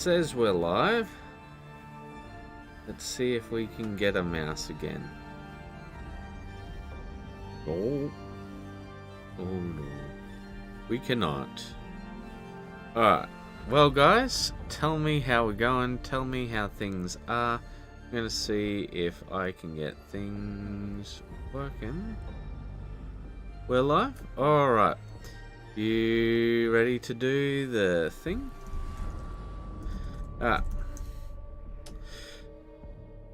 Says we're live. Let's see if we can get a mouse again. Oh. Oh no. We cannot. Alright. Well guys, tell me how we're going. Tell me how things are. I'm going to see if I can get things working. We're live? Alright. You ready to do the thing?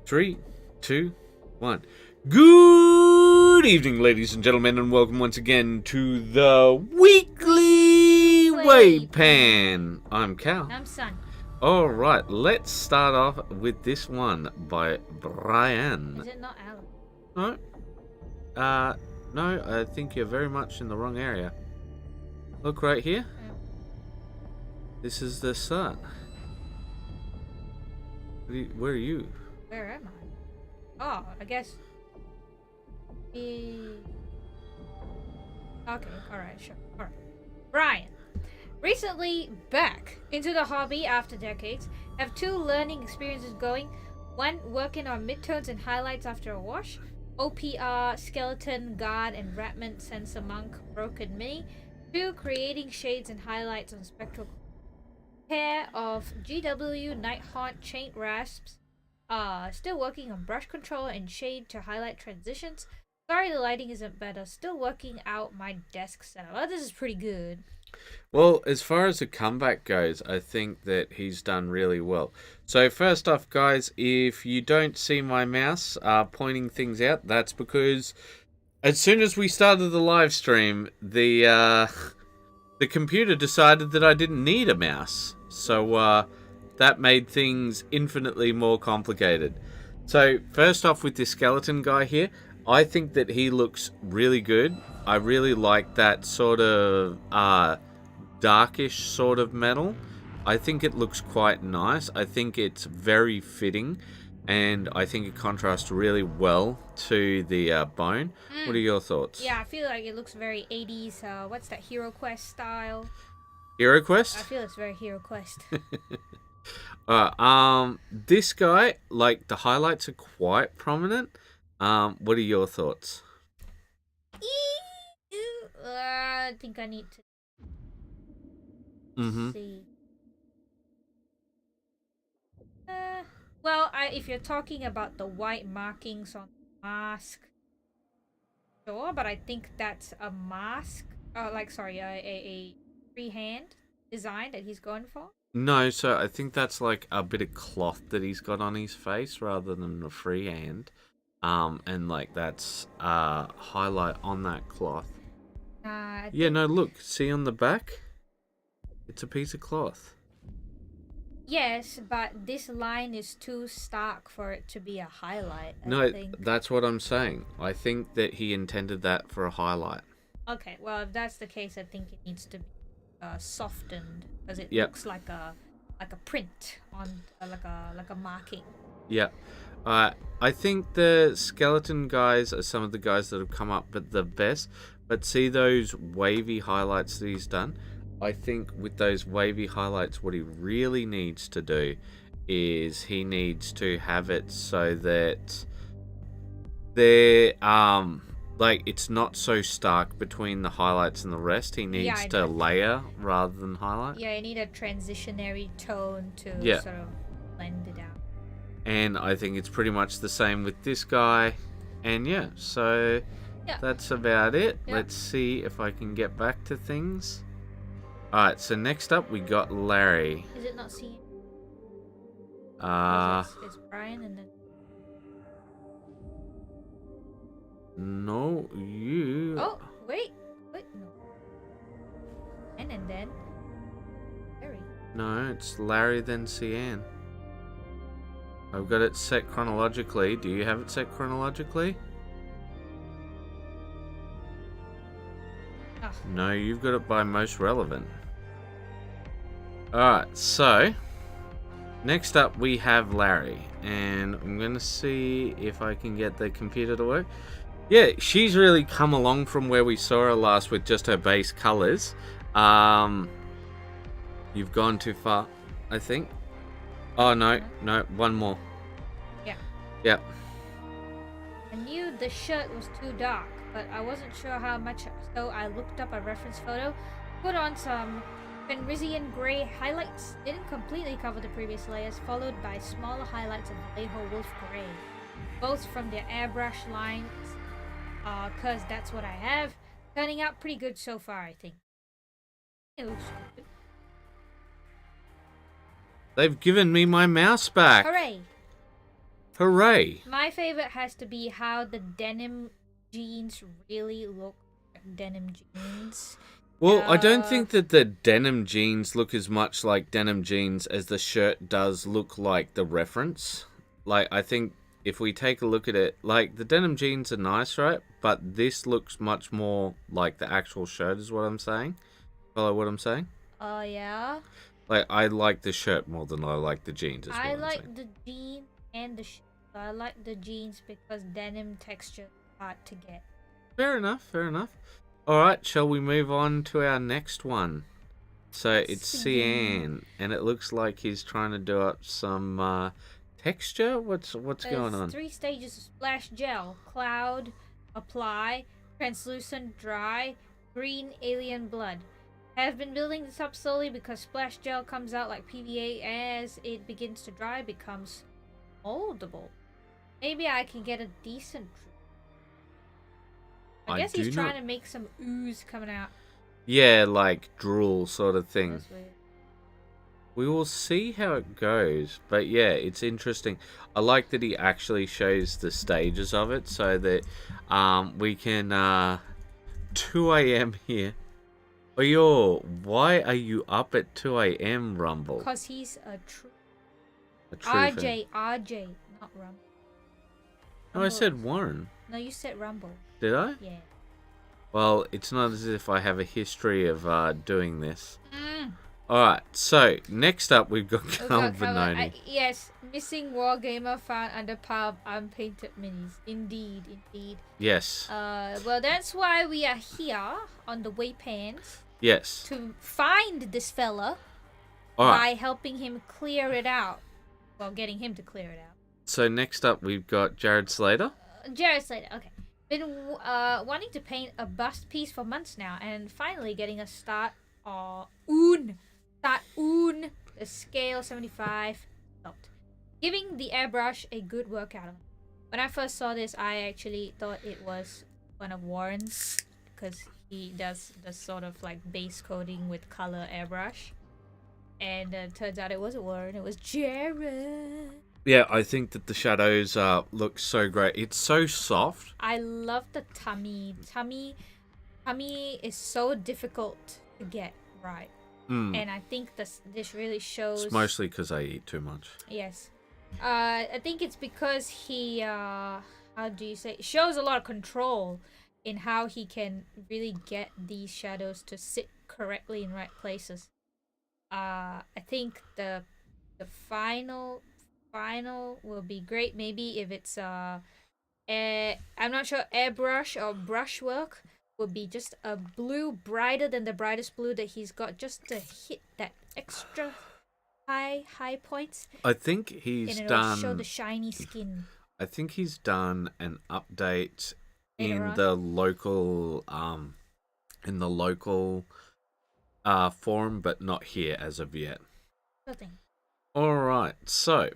3, 2, 1. Good evening, ladies and gentlemen, and welcome once again to the weekly WAYPN. I'm Karl. I'm Sun. Alright, let's start off with this one by Brian. Is it not Alan? No. No, I think you're very much in the wrong area. Look right here. Yeah. This is the sun. Where are you? Where am I? Oh, I guess. Okay, alright, sure. Alright. Brian. Recently back into the hobby after decades. Have 2 learning experiences going. 1, working on midtones and highlights after a wash. OPR, Skeleton, Guard, and Rapment Sensor Monk, Broken Mini. 2, creating shades and highlights on spectral. Pair of GW Nighthaunt Chain Rasps. Still working on brush control and shade to highlight transitions. Sorry the lighting isn't better. Still working out my desk setup. Oh, this is pretty good. Well, as far as the comeback goes, I think that he's done really well. So first off, guys, if you don't see my mouse pointing things out, that's because as soon as we started the live stream, the computer decided that I didn't need a mouse. So that made things infinitely more complicated. So first off with this skeleton guy here, I think that he looks really good. I really like that sort of darkish sort of metal. I think it looks quite nice. I think it's very fitting, and I think it contrasts really well to the bone. What are your thoughts? Yeah, I feel like it looks very 80s. What's that, Hero Quest style? Hero Quest? I feel it's very Hero Quest. This guy, like, the highlights are quite prominent. What are your thoughts? I think I need to see. Well, if you're talking about the white markings on the mask, sure, but I think that's a mask. A freehand design that he's going for. No, so I think that's like a bit of cloth that he's got on his face rather than a freehand. And like that's highlight on that cloth. Yeah, no, look, see on the back? It's a piece of cloth. Yes, but this line is too stark for it to be a highlight. No, that's what I'm saying. I think that he intended that for a highlight. Okay, well, if that's the case, I think it needs to be softened because it looks like a print on like a marking. Yeah. I think the skeleton guys are some of the guys that have come up with the best. But see those wavy highlights that he's done? I think with those wavy highlights, what he really needs to do is he needs to have it so that they're like it's not so stark between the highlights and the rest. He needs to layer rather than highlight. Yeah, you need a transitionary tone to sort of blend it out. And I think it's pretty much the same with this guy. And yeah, so that's about it. Yep. Let's see if I can get back to things. Alright, so next up we got Larry. Is it not seeing? It's Brian and then... No, you... Oh, wait, no. And then... Larry. No, it's Larry then Cyan. I've got it set chronologically. Do you have it set chronologically? Oh. No, you've got it by most relevant. Alright, so... Next up we have Larry. And I'm going to see if I can get the computer to work. Yeah, she's really come along from where we saw her last with just her base colours. You've gone too far, I think. Oh, no. No, one more. Yeah. Yep. I knew the shirt was too dark, but I wasn't sure how much, so I looked up a reference photo, put on some Fenrisian grey highlights, didn't completely cover the previous layers, followed by smaller highlights of Vallejo Wolf Grey, both from their airbrush lines, cause that's what I have. Turning out pretty good so far, I think. It looks good. They've given me my mouse back. Hooray! Hooray. My favorite has to be how the denim jeans really look like denim jeans. Well, I don't think that the denim jeans look as much like denim jeans as the shirt does look like the reference. Like, I think if we take a look at it, like, the denim jeans are nice, right? But this looks much more like the actual shirt is what I'm saying. Follow what I'm saying? Oh, yeah? Like, I like the shirt more than I like the jeans. I like the jeans and the shirt. I like the jeans because denim texture is hard to get. Fair enough, fair enough. Alright, shall we move on to our next one? So it's Cyan, and it looks like he's trying to do up some texture? What's going on? 3 stages of splash gel. Cloud, apply, translucent, dry, green, alien blood. Have been building this up slowly because splash gel comes out like PVA. As it begins to dry, becomes moldable. Maybe I can get a decent. I guess he's trying to make some ooze coming out. Yeah, like drool sort of thing. That's weird. We will see how it goes, but yeah, it's interesting. I like that he actually shows the stages of it so that we can 2 a.m. here. Oh, why are you up at 2 a.m. Rumble? Because he's a true RJ, not Rumble. No, I said Warren. No, you said Rumble. Did I? Yeah. Well, it's not as if I have a history of doing this. Alright, so next up we've got Karl Benoni. Yes, missing Wargamer found under pile of unpainted minis. Indeed, indeed. Yes. Well, that's why we are here on the WAYPN. Yes. To find this fella by helping him clear it out. Well, getting him to clear it out. So next up we've got Jared Slater. Jared Slater, okay. Been wanting to paint a bust piece for months now, and finally getting a start the scale 75 helped, giving the airbrush a good workout on. When I first saw this, I actually thought it was one of Warren's because he does the sort of like base coating with color airbrush, and turns out it wasn't Warren, it was Jared. Yeah, I think that the shadows look so great. It's so soft. I love the tummy. Tummy is so difficult to get right. And I think this really shows. It's mostly because I eat too much. Yes. I think it's because he, how do you say, shows a lot of control in how he can really get these shadows to sit correctly in right places. I think the final will be great. Maybe if it's I'm not sure, airbrush or brushwork would be just a blue brighter than the brightest blue that he's got, just to hit that extra high points. I think he's done. Show the shiny skin. I think he's done an update in the local forum, but not here as of yet. Nothing. All right, so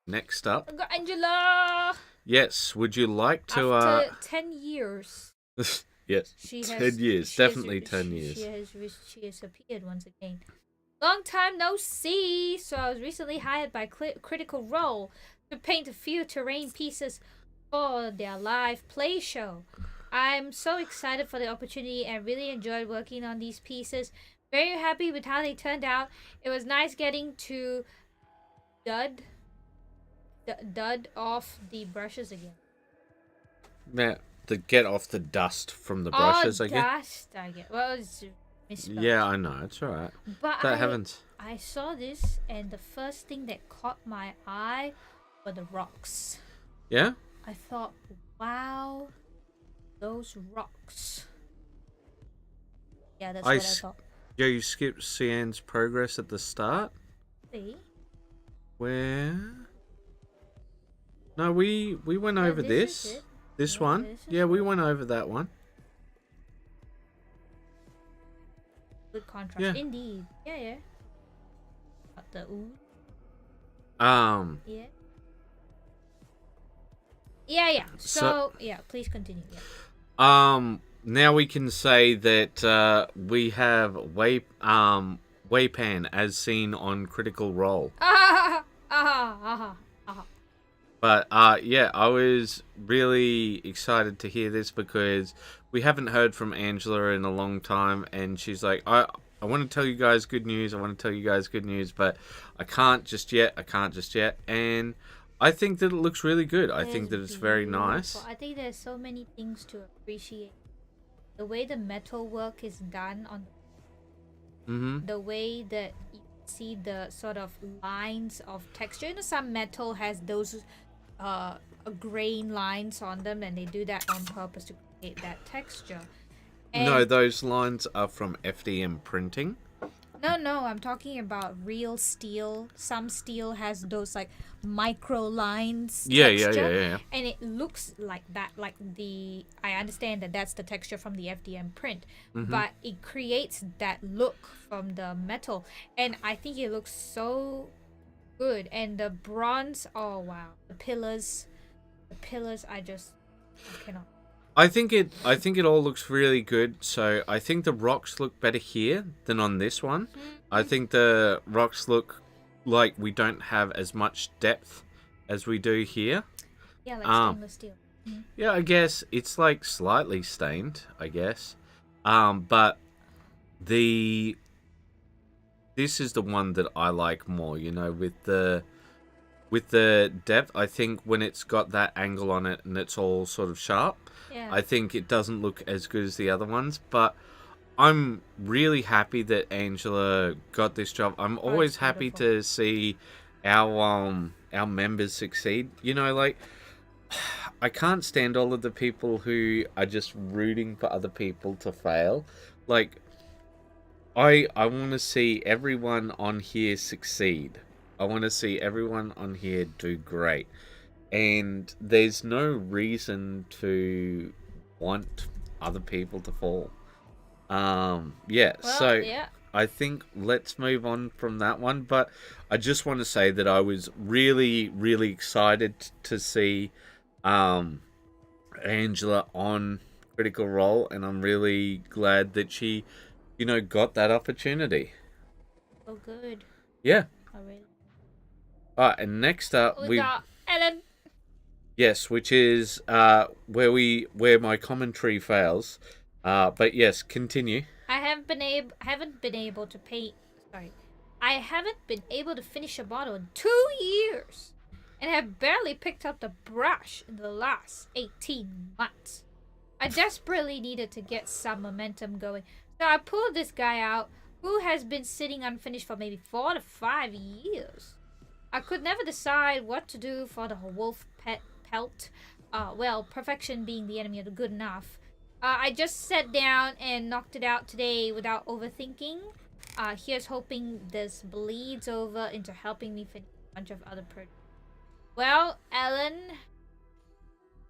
next up, I've got Angela. Yes, would you like to? After 10 years. Yes, 10 years, definitely 10 years. She has appeared once again. Long time no see. So I was recently hired by Critical Role to paint a few terrain pieces for their live play show. I'm so excited for the opportunity and really enjoyed working on these pieces. Very happy with how they turned out. It was nice getting to dud off the brushes again. Yeah, to get off the dust from the brushes again. Dust, I get. Well, it's misspelled. Yeah, I know, it's alright. But that happens. I saw this, and the first thing that caught my eye were the rocks. Yeah? I thought, wow, those rocks. Yeah, that's what I thought. Yeah, you skipped Cyan's progress at the start? See? Where? No, we went over this is this. it. This Yeah, one. this is Yeah, we it. went over that one. Good contrast. Yeah. Indeed. Yeah. Got the ooh. Um. Yeah. Yeah. So, So yeah, please continue. Yeah. Now we can say that we have WAYPN as seen on Critical Role. Ah. But yeah, I was really excited to hear this because we haven't heard from Angela in a long time, and she's like, I want to tell you guys good news. I want to tell you guys good news, but I can't just yet. And I think that it looks really good. I think that it's very nice. I think there's so many things to appreciate. The way the metal work is done on Mm-hmm. the way that you see the sort of lines of texture. You know, some metal has those grain lines on them, and they do that on purpose to create that texture. No, And those lines are from FDM printing. no, I'm talking about real steel. Some steel has those like micro lines texture, Yeah. and it looks like that. Like I understand that that's the texture from the FDM print, but it creates that look from the metal, and I think it looks so good. And the bronze, oh wow, the pillars, I cannot. I think it all looks really good. So I think the rocks look better here than on this one. I think the rocks look like we don't have as much depth as we do here. Yeah, like stainless steel. Yeah, I guess it's like slightly stained, I guess. But this is the one that I like more, you know, with the depth. I think when it's got that angle on it and it's all sort of sharp, Yeah. I think it doesn't look as good as the other ones, but I'm really happy that Angela got this job. I'm always happy beautiful. to see our members succeed. You know, like I can't stand all of the people who are just rooting for other people to fail. Like I want to see everyone on here succeed. I want to see everyone on here do great. And there's no reason to want other people to fall. Yeah, Well, so yeah. I think let's move on from that one. But I just want to say that I was really, really excited to see Angela on Critical Role, and I'm really glad that she, you know, got that opportunity. So good. Yeah. I really. Alright, and next up We got Ellen. yes, which is where my commentary fails. But yes, continue. I haven't been able to paint. Sorry, I haven't been able to finish a bottle in 2 years, and have barely picked up the brush in the last 18 months. I desperately needed to get some momentum going, so I pulled this guy out who has been sitting unfinished for maybe 4 to 5 years. I could never decide what to do for the wolf pelt. Well, perfection being the enemy of the good enough. I just sat down and knocked it out today without overthinking. Here's hoping this bleeds over into helping me finish a bunch of other projects. Well, Ellen.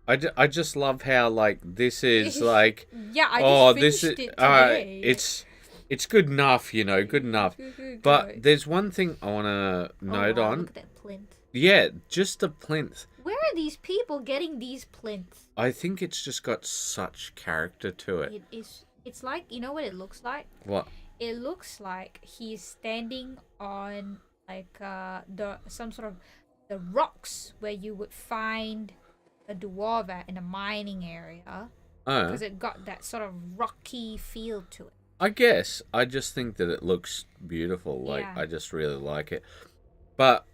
I just love how like this is like Yeah, I just this finished is it today. it's good enough, you know, good enough. But there's one thing I want to note wow, on. Look at that plinth. Yeah, just the plinth. Where are these people getting these plinths? I think it's just got such character to it. It's like, you know what it looks like? What? It looks like he's standing on like some sort of the rocks where you would find a dwarf in a mining area, because it got that sort of rocky feel to it. I guess I just think that it looks beautiful. Like Yeah. I just really like it. But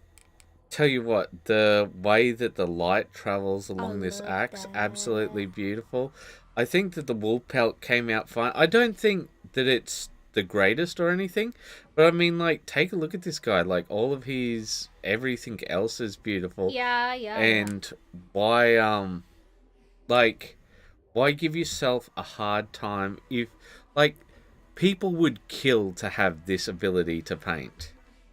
tell you what, the way that the light travels along this love axe, that. absolutely beautiful. I think that the wool pelt came out fine. I don't think that it's the greatest or anything, but I mean, like, take a look at this guy. Like, all of his everything else is beautiful. Yeah. And why why give yourself a hard time if, like, people would kill to have this ability to paint?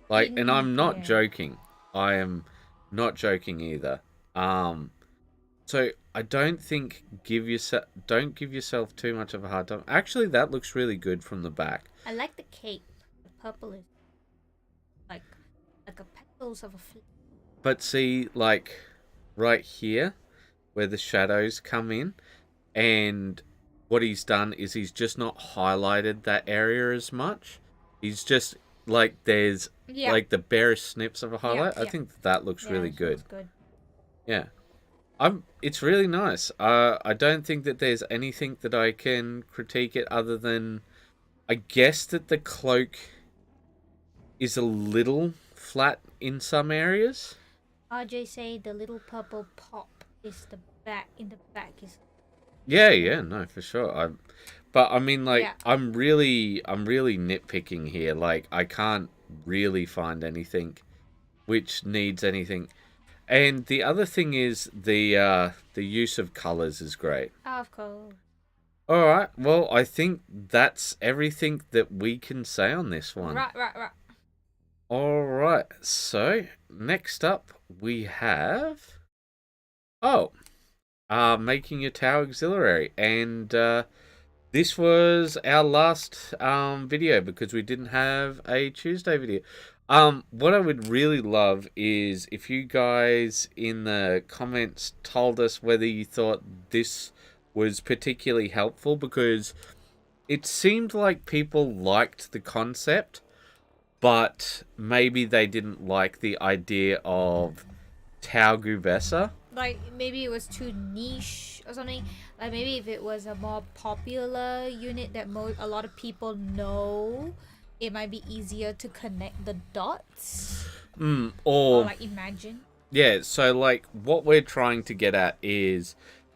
Like, and I'm not Yeah. joking. I am not joking either. So I don't think don't give yourself too much of a hard time. Actually, that looks really good from the back. I like the cape. The purple is like a petals of a flower. But see, like right here, where the shadows come in, and what he's done is he's just not highlighted that area as much. He's just like there's like the barest snips of a highlight. I think that looks really good. Looks good. Yeah. It's really nice. I don't think that there's anything that I can critique it other than I guess that the cloak is a little flat in some areas. RJ say the little purple pop is the back in the back is. Yeah, no, for sure. But I mean, like, I'm really nitpicking here. Like, I can't really find anything which needs anything. And the other thing is the use of colors is great. Of course. All right. Well, I think that's everything that we can say on this one. Right. All right. So next up we have making your tower auxiliary, and this was our last video because we didn't have a Tuesday video. What I would really love is if you guys in the comments told us whether you thought this was particularly helpful, because it seemed like people liked the concept, but maybe they didn't like the idea of Tau Guvesa. Like, maybe it was too niche or something. Like, maybe if it was a more popular unit that a lot of people know, it might be easier to connect the dots. Or like, imagine. Yeah, so, like, what we're trying to get at is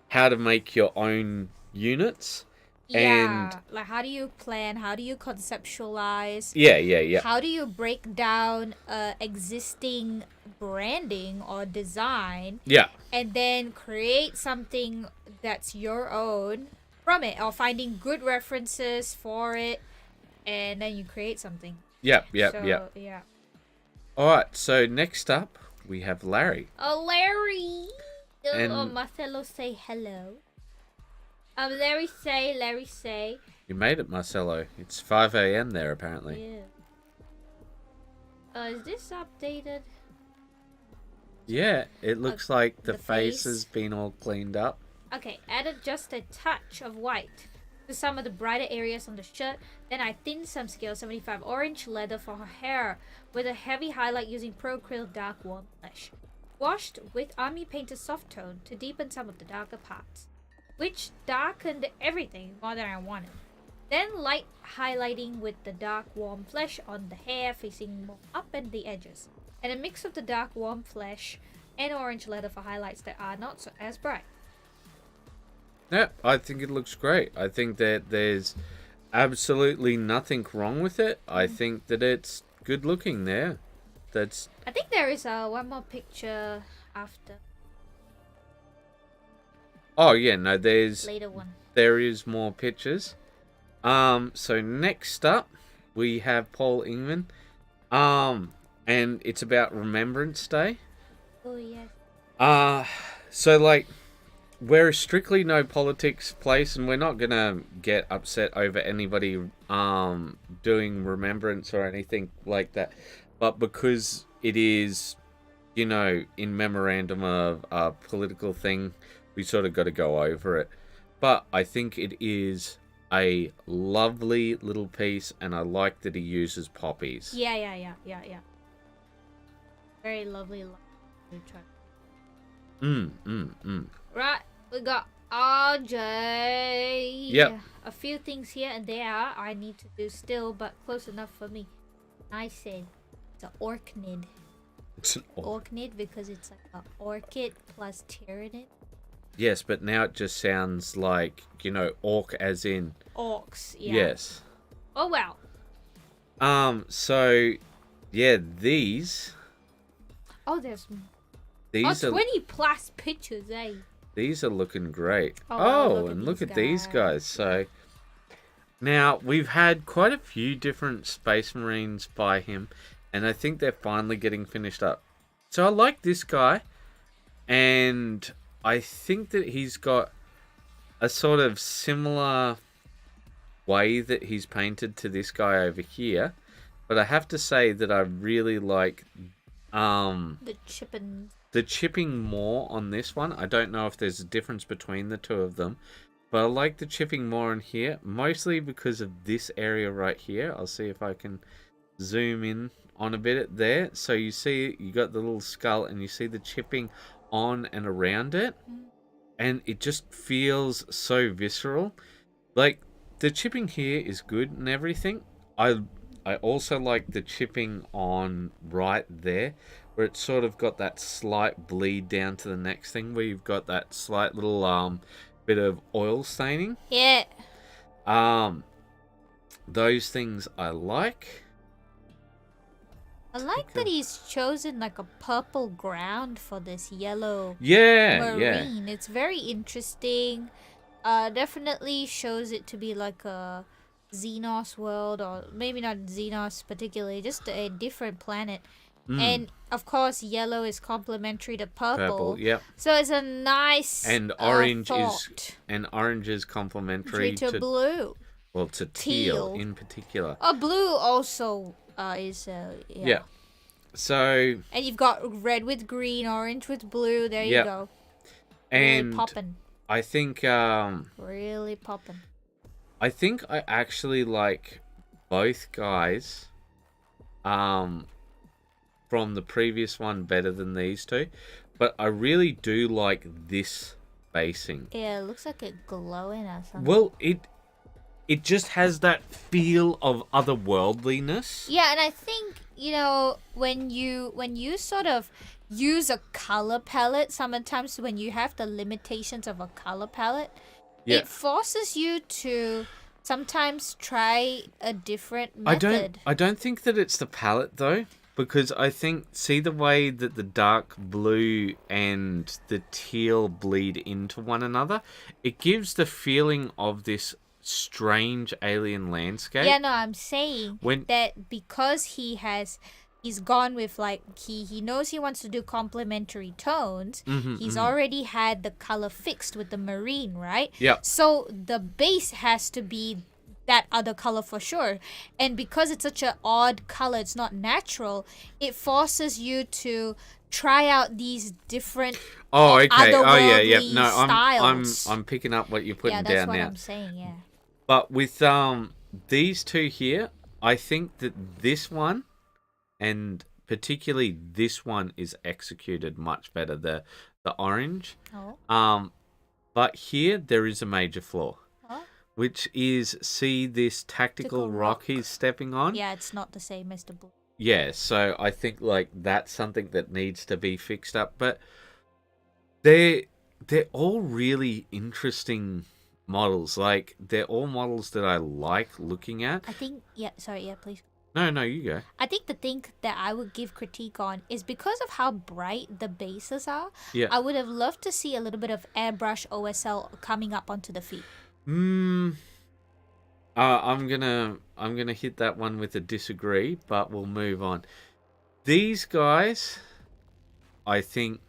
how to make your own units. Yeah, and like, how do you plan? How do you conceptualize? Yeah. How do you break down existing branding or design? Yeah. And then create something that's your own from it, or finding good references for it, and then you create something. Yep. Yeah. All right, so next up we have Larry. Oh, Larry! And Marcelo say hello. Larry say. You made it, Marcelo. It's 5 a.m. there, apparently. Yeah. Is this updated? Yeah, it looks like the face has been all cleaned up. Okay, added just a touch of white to some of the brighter areas on the shirt. Then I thinned some scale 75 orange leather for her hair with a heavy highlight using Pro Acryl Dark Warm Flesh. Washed with Army Painted Soft Tone to deepen some of the darker parts, which darkened everything more than I wanted. Then light highlighting with the dark warm flesh on the hair facing more up and the edges. And a mix of the dark warm flesh and orange leather for highlights that are not so as bright. Yeah, I think it looks great. I think that there's absolutely nothing wrong with it. I think that it's good looking there. I think there is one more picture after. Oh yeah, no, later one. There is more pictures. So next up we have Paul Ingman. And it's about Remembrance Day. Oh yes. So like, we're a strictly no politics place, and we're not gonna get upset over anybody doing remembrance or anything like that. But because it is, you know, in memorandum of a political thing, we sort of got to go over it. But I think it is a lovely little piece, and I like that he uses poppies. Yeah. Very lovely. Right, we got RJ. Yep. A few things here and there I need to do still, but close enough for me. I said it's an orchid. It's an orchid because it's like an orchid plus tyrannid. Yes, but now it just sounds like, you know, orc as in orcs. Yeah. Yes. Oh well. So yeah, these. Oh, there's. These are 20 plus pictures, eh? These are looking great. Oh, and look at these guys. So now we've had quite a few different Space Marines by him, and I think they're finally getting finished up. So I like this guy, and I think that he's got a sort of similar way that he's painted to this guy over here. But I have to say that I really like The chipping. the chipping more on this one. I don't know if there's a difference between the two of them, but I like the chipping more on here, mostly because of this area right here. I'll see if I can zoom in on a bit there. So you see you got the little skull and you see the chipping on and around it, and it just feels so visceral. Like, the chipping here is good and everything. I also like the chipping on right there, where it's sort of got that slight bleed down to the next thing, where you've got that slight little bit of oil staining. Yeah. Those things I like. I like that he's chosen like a purple ground for this yellow Yeah, marine. It's very interesting. Definitely shows it to be like a Xenos world, or maybe not Xenos particularly, just a different planet. And of course, yellow is complementary to purple. Yep. So it's a nice And orange thought. is complementary to blue. Well, to teal in particular. Oh, blue also is Yeah. So. And you've got red with green, orange with blue. There you go. And really popping. I think really popping. I think I actually like both guys from the previous one better than these two, but I really do like this basing. Yeah, it looks like it's glowing or something. Well, it just has that feel of otherworldliness. Yeah, and I think, you know, when you sort of use a color palette, sometimes when you have the limitations of a color palette, it forces you to sometimes try a different method. I don't think that it's the palette though, because I think, see the way that the dark blue and the teal bleed into one another? It gives the feeling of this strange alien landscape. Yeah, no, I'm saying that because he's gone with like he knows he wants to do complementary tones. He's already had the color fixed with the marine, right? Yeah. So the base has to be that other color for sure. And because it's such an odd color, it's not natural, it forces you to try out these different otherworldly styles. I'm picking up what you're putting down now. Yeah, that's what I'm saying, yeah. But with these two here, I think that this one, and particularly this one, is executed much better, the orange. Oh. But here there is a major flaw. Oh. Which is, see this tactical rock he's stepping on? Yeah, it's not the same as the blue. Yeah, so I think like that's something that needs to be fixed up. But they're all really interesting models. Like, they're all models that I like looking at. I think, please. No, you go. I think the thing that I would give critique on is because of how bright the bases are. Yeah. I would have loved to see a little bit of airbrush OSL coming up onto the feet. I'm gonna hit that one with a disagree, but we'll move on. These guys, I think,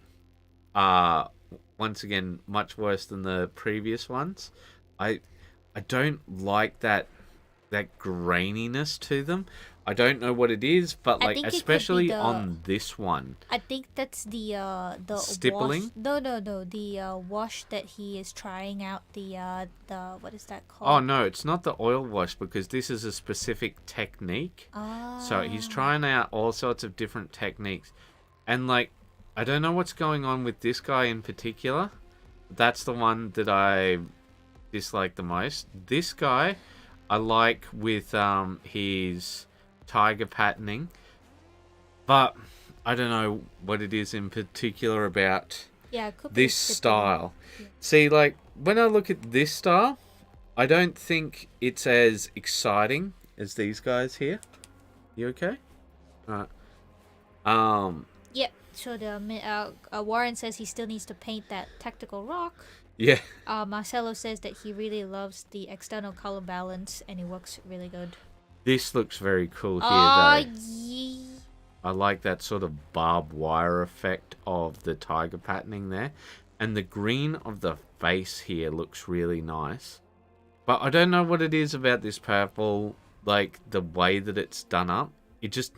are once again much worse than the previous ones. I don't like that graininess to them. I don't know what it is, but like especially on this one. I think that's the stippling. Wash. No, the wash that he is trying out. The what is that called? Oh no, it's not the oil wash, because this is a specific technique. So he's trying out all sorts of different techniques, and like I don't know what's going on with this guy in particular. That's the one that I dislike the most. This guy I like with his tiger patterning, but I don't know what it is in particular about this style. Yeah. See, like when I look at this style, I don't think it's as exciting as these guys here. You okay? All right. Yep. So the Warren says he still needs to paint that tactical rock. Yeah. Marcelo says that he really loves the external color balance and it works really good. This looks very cool here, though. Yeah. I like that sort of barbed wire effect of the tiger patterning there. And the green of the face here looks really nice. But I don't know what it is about this purple, like the way that it's done up. It just...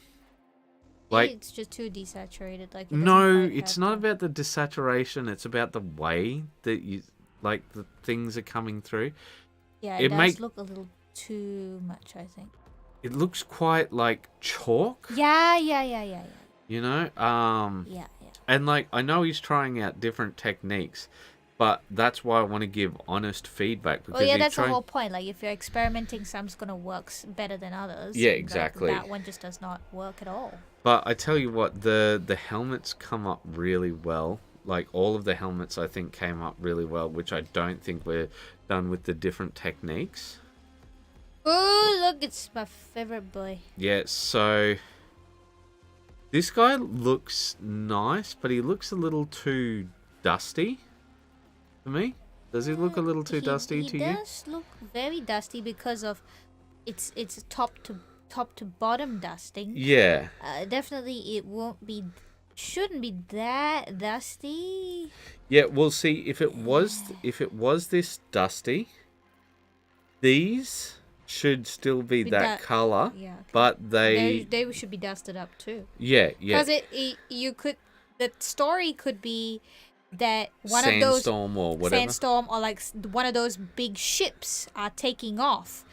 Maybe it's just too desaturated. Like, no, it's not about the desaturation. It's about the way that you... like, the things are coming through. Yeah, it does look a little too much, I think. It looks quite like chalk. Yeah. You know? Yeah. And, like, I know he's trying out different techniques, but that's why I want to give honest feedback. Because that's the whole point. Like, if you're experimenting, some's going to work better than others. Yeah, exactly. Like, that one just does not work at all. But I tell you what, the helmets come up really well. Like, all of the helmets, I think, came up really well, which I don't think we're done with the different techniques. Oh, look, it's my favorite boy. Yeah, so... this guy looks nice, but he looks a little too dusty to me. Does he look a little too dusty to you? He does look very dusty because of it's top to bottom dusting. Yeah. Definitely, shouldn't be that dusty. Yeah, we'll see if it was this dusty. These should still be that color, yeah, okay. But they should be dusted up too. Yeah. Because the story could be that one sandstorm of those or whatever, sandstorm or like one of those big ships are taking off,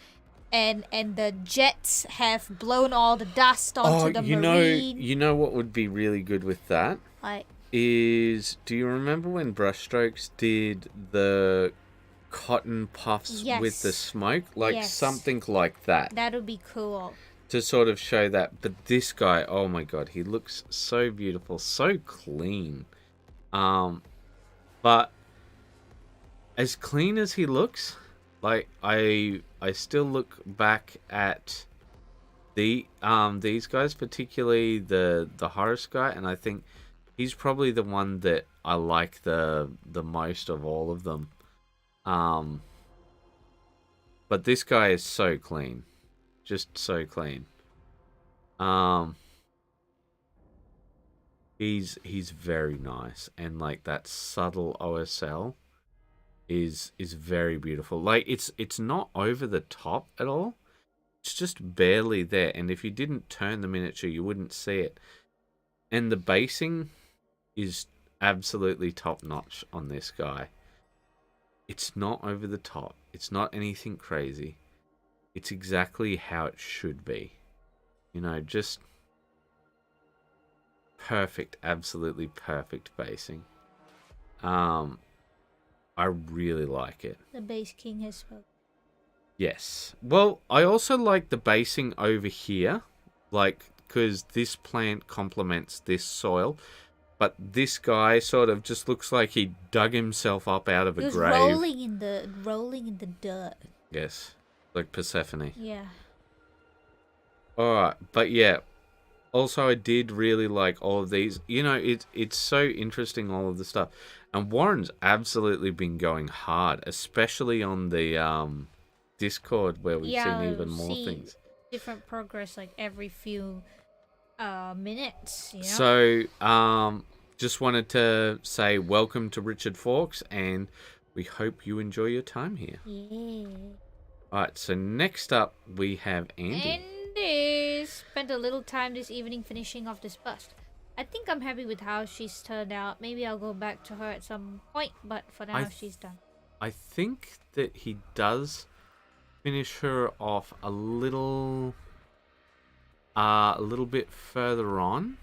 and the jets have blown all the dust onto the marine. You know what would be really good with that? Do you remember when Brushstrokes did the cotton puffs with the smoke? Something like that. That would be cool. To sort of show that. But this guy, oh my god, he looks so beautiful, so clean. But as clean as he looks, like I still look back at these guys, particularly the Horus guy, and I think he's probably the one that I like the most of all of them. But this guy is so clean. Just so clean. He's very nice, and like that subtle OSL is very beautiful. Like it's not over the top at all. It's just barely there, and if you didn't turn the miniature, you wouldn't see it. And the basing is absolutely top notch on this guy. It's not over the top. It's not anything crazy. It's exactly how it should be. You know, just perfect, absolutely perfect basing. I really like it. The base king has spoken. Yes. Well, I also like the basing over here, like, because this plant complements this soil. But this guy sort of just looks like he dug himself up out of a grave. Rolling in the dirt. Yes, like Persephone. Yeah. All right, but yeah. Also, I did really like all of these. You know, it's so interesting, all of the stuff. And Warren's absolutely been going hard, especially on the Discord, where we've seen even more things. Different progress, like every few minutes. You know? So, just wanted to say welcome to Richard Forks, and we hope you enjoy your time here. Yeah. All right, so next up we have Andy. Andy spent a little time this evening finishing off this bust. I think I'm happy with how she's turned out. Maybe I'll go back to her at some point, but for now she's done. I think that he does finish her off a little bit further on.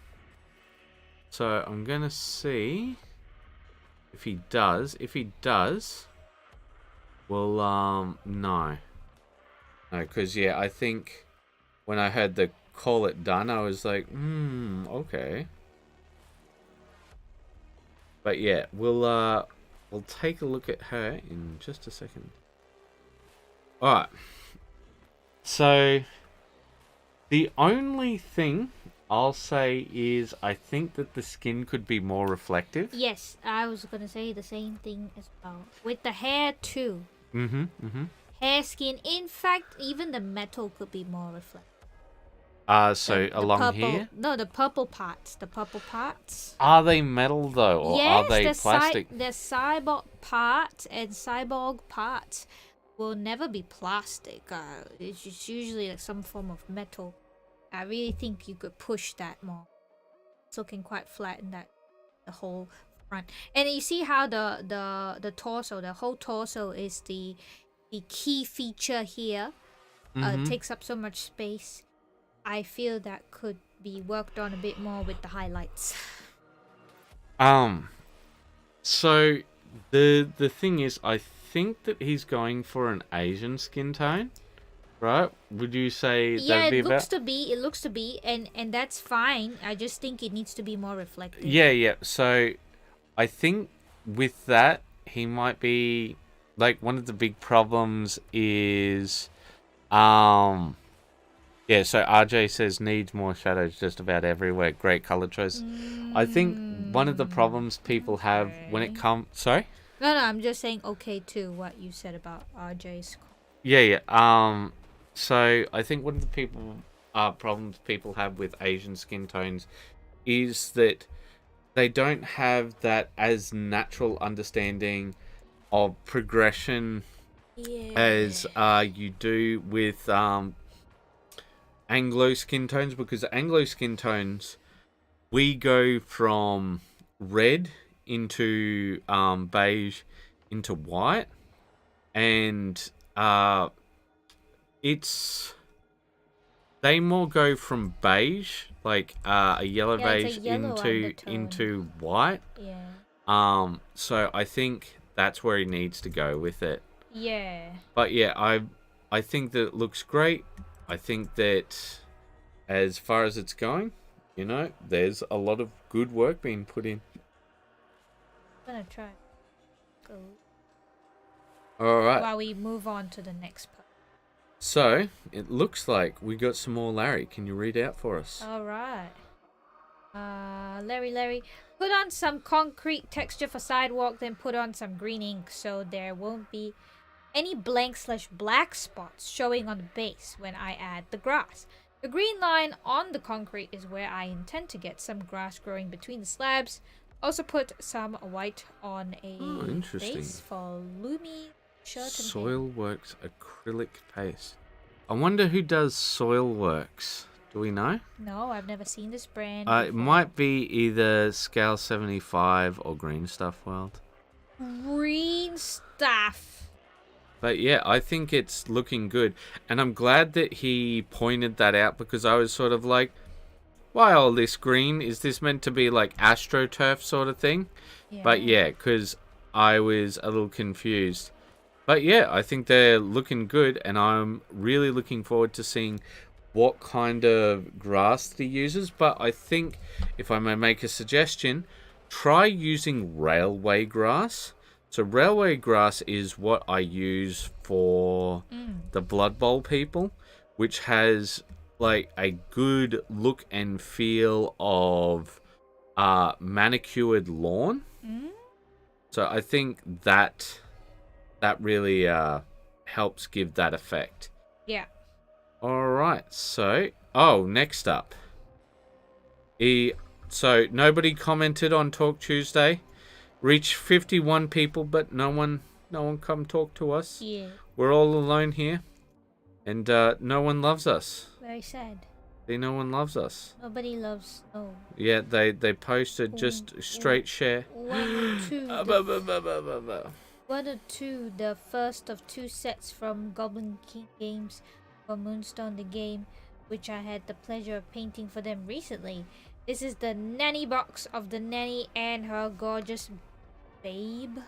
So I'm gonna see if he does. If he does, well, no, because yeah, I think when I heard the call it done, I was like, okay. But yeah, we'll take a look at her in just a second. All right. So the only thing I'll say is I think that the skin could be more reflective. Yes, I was gonna say the same thing as well. With the hair too. Mm-hmm. Hair, skin. In fact, even the metal could be more reflective. So The along purple, here? no, the purple parts. The purple parts. Are they metal though, or are Yes, they plastic? the cyborg parts and cyborg parts will never be plastic. It's just usually like some form of metal. I really think you could push that more. It's looking quite flat in that the whole front. And you see how the torso, the whole torso is the key feature here. Mm-hmm. Takes up so much space. I feel that could be worked on a bit more with the highlights. So the thing is, I think that he's going for an Asian skin tone, right? Would you say Yeah, that'd be it looks about? to be. It looks to be, and that's fine. I just think it needs to be more reflective. Yeah. So I think with that, he might be like one of the big problems is, yeah. So RJ says needs more shadows just about everywhere. Great color choice. I think one of the problems people have when it Okay. comes. Sorry. No, I'm just saying okay to what you said about RJ's. Yeah. So I think one of the problems people have with Asian skin tones is that they don't have that as natural understanding of progression Yeah. as you do with Anglo skin tones, because Anglo skin tones, we go from red into beige into white, and it's they more go from beige, like a yellow Yeah, it's beige, a yellow undertone. into white. Yeah. So I think that's where he needs to go with it. Yeah. But yeah, I think that it looks great. I think that as far as it's going, there's a lot of good work being put in. I'm gonna try. Go. All right. While we move on to the next part. So it looks like we got some more Larry. Can you read out for us? All right. Larry, put on some concrete texture for sidewalk, then put on some green ink so there won't be any blank/black spots showing on the base when I add the grass. The green line on the concrete is where I intend to get some grass growing between the slabs. Also put some white on a interesting. base for Lumi shirt and Soilworks acrylic paste. I wonder who does Soilworks. Do we know? No, I've never seen this brand. It might be either Scale 75 or Green Stuff World. Green stuff. But yeah, I think it's looking good. And I'm glad that he pointed that out, because I was sort of like, why all this green? Is this meant to be like AstroTurf sort of thing? Yeah. But yeah, because I was a little confused. But yeah, I think they're looking good, and I'm really looking forward to seeing what kind of grass that he uses. But I think, if I may make a suggestion, try using railway grass. So railway grass is what I use for the Blood Bowl people, which has like a good look and feel of manicured lawn. So I think that really helps give that effect. Yeah. All right. So, next up. So nobody commented on Talk Tuesday. Reached 51 people, but no one come talk to us. Yeah. We're all alone here, and no one loves us. Very sad. No one loves us. Nobody loves. Oh. Yeah, they posted just straight share. 1 or 2. 1 or 2. The first of 2 sets from Goblin King Games for Moonstone the game, which I had the pleasure of painting for them recently. This is the nanny box of the nanny and her gorgeous babe.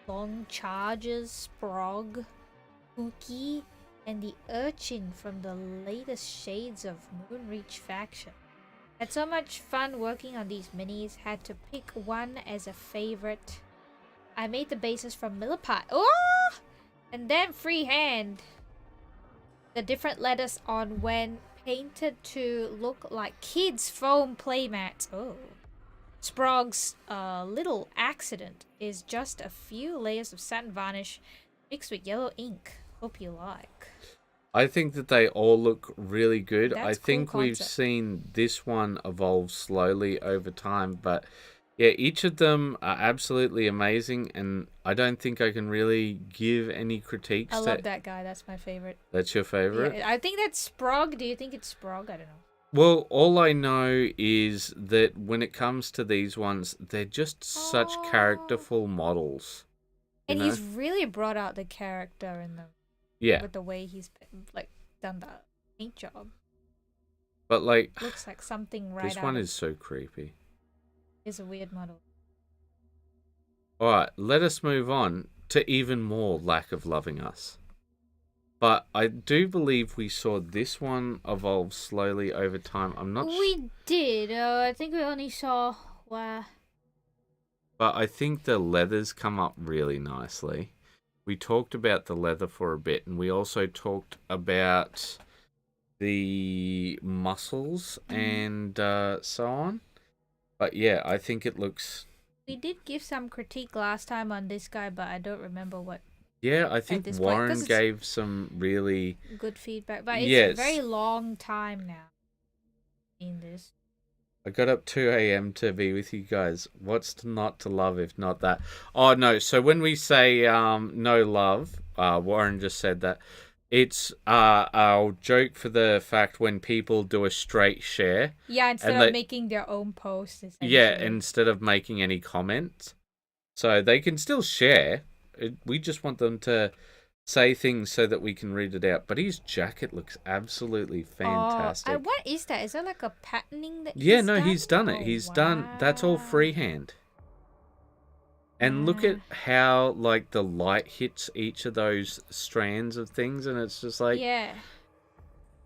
Long Charges, Sprog, Pookie, and the urchin from the latest Shades of Moonreach faction. Had so much fun working on these minis, had to pick one as a favorite. I made the bases from Milliput. Oh! And then freehand the different letters on when painted to look like kids' foam playmats. Oh. Sprog's little accident is just a few layers of satin varnish mixed with yellow ink. Hope you like. I think that they all look really good. I That's cool think we've concept. seen this one evolve slowly over time, but yeah, each of them are absolutely amazing, and I don't think I can really give any critiques I to. love that guy. That's my favorite. That's your favorite? Yeah, I think that's Sprog. Do you think it's Sprog? I don't know. Well, all I know is that when it comes to these ones, they're just such Oh. characterful models. You And know? he's really brought out the character in the Yeah. with the way he's like done the paint job. But like Looks like something right this out one of is so creepy. is a weird model. Alright, let us move on to even more lack of loving us. But I do believe we saw this one evolve slowly over time. I'm not sure. We did. I think we only saw But I think the leathers come up really nicely. We talked about the leather for a bit, and we also talked about the muscles and so on. But yeah, I think it looks... we did give some critique last time on this guy, but I don't remember what Yeah, I think this point, 'cause Warren it's- gave some really... good feedback. But it's Yes. a very long time now in this. I got up 2 a.m. to be with you guys. What's not to love if not that? Oh, no. So when we say no love, Warren just said that. It's our joke for the fact when people do a straight share. Yeah, instead And of they- making their own posts. Yeah, essentially. instead of making any comments. So they can still share. We just want them to say things so that we can read it out. But his jacket looks absolutely fantastic. What is that? Is that like a patterning that Yeah, he's no, done? he's done it. Oh, He's done. That's all wow. freehand. And look at how like the light hits each of those strands of things, and it's just like, Yeah.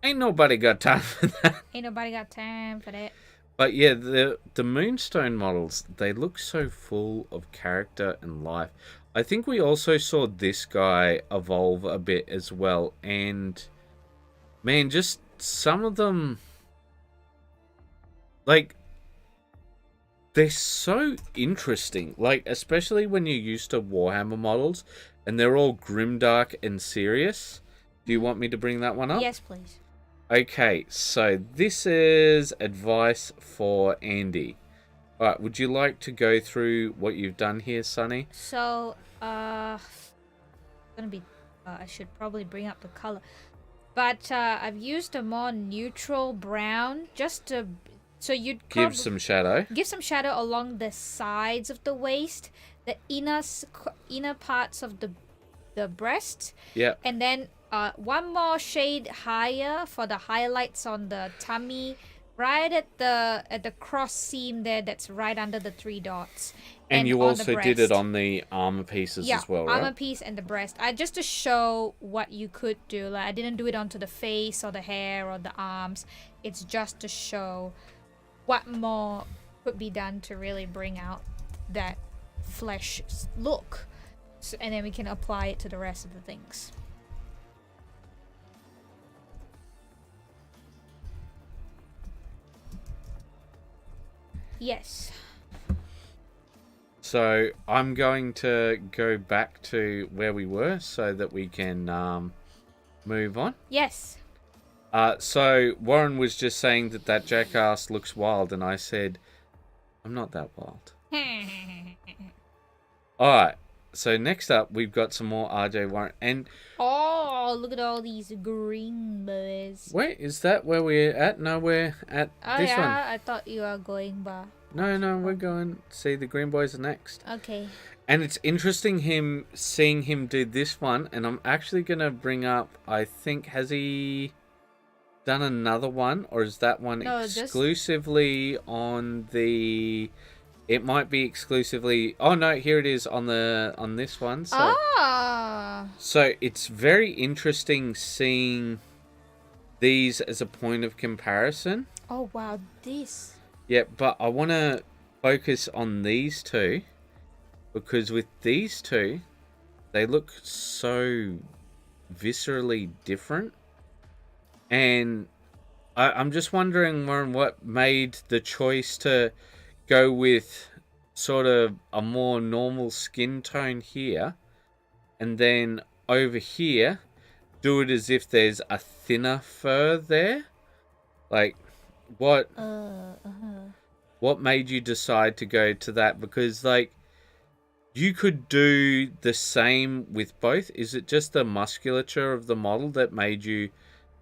ain't nobody got time for that. Ain't nobody got time for that. But yeah, the Moonstone models, they look so full of character and life. I think we also saw this guy evolve a bit as well, and man, just some of them, like, they're so interesting. Like, especially when you're used to Warhammer models, and they're all grimdark and serious. Do you want me to bring that one up? Yes, please. Okay, so this is advice for Andy. Alright, would you like to go through what you've done here, Sonny? So, gonna be. I should probably bring up the color, but I've used a more neutral brown just to. So you'd Give some shadow. give some shadow along the sides of the waist, the inner parts of the breast, Yep. and then one more shade higher for the highlights on the tummy, right at the cross seam there. That's right under the 3 dots. And you on the also did it breast. on the armor pieces as well, armor right? piece and the breast. Just to show what you could do. Like I didn't do it onto the face or the hair or the arms. It's just to show what more could be done to really bring out that flesh look. So, and then we can apply it to the rest of the things. Yes. So I'm going to go back to where we were so that we can move on. Yes. So Warren was just saying that jackass looks wild, and I said, I'm not that wild. Alright, so next up we've got some more RJ Warren. And Oh, look at all these green boys. wait, is that where we're at? No, we're at Oh this one. yeah, I thought you were going by. No, we're going. See, the Green Boys are next. Okay. And it's interesting seeing him do this one, and I'm actually gonna bring up. I think has he done another one, or is that one No, just- exclusively on the? It might be exclusively. Oh no, here it is on this one. So, so it's very interesting seeing these as a point of comparison. Oh wow, this. Yeah, but I want to focus on these two because with these two, they look so viscerally different. And I'm just wondering, Warren, what made the choice to go with sort of a more normal skin tone here, and then over here, do it as if there's a thinner fur there. Like, what what made you decide to go to that? Because, like, you could do the same with both. Is it just the musculature of the model that made you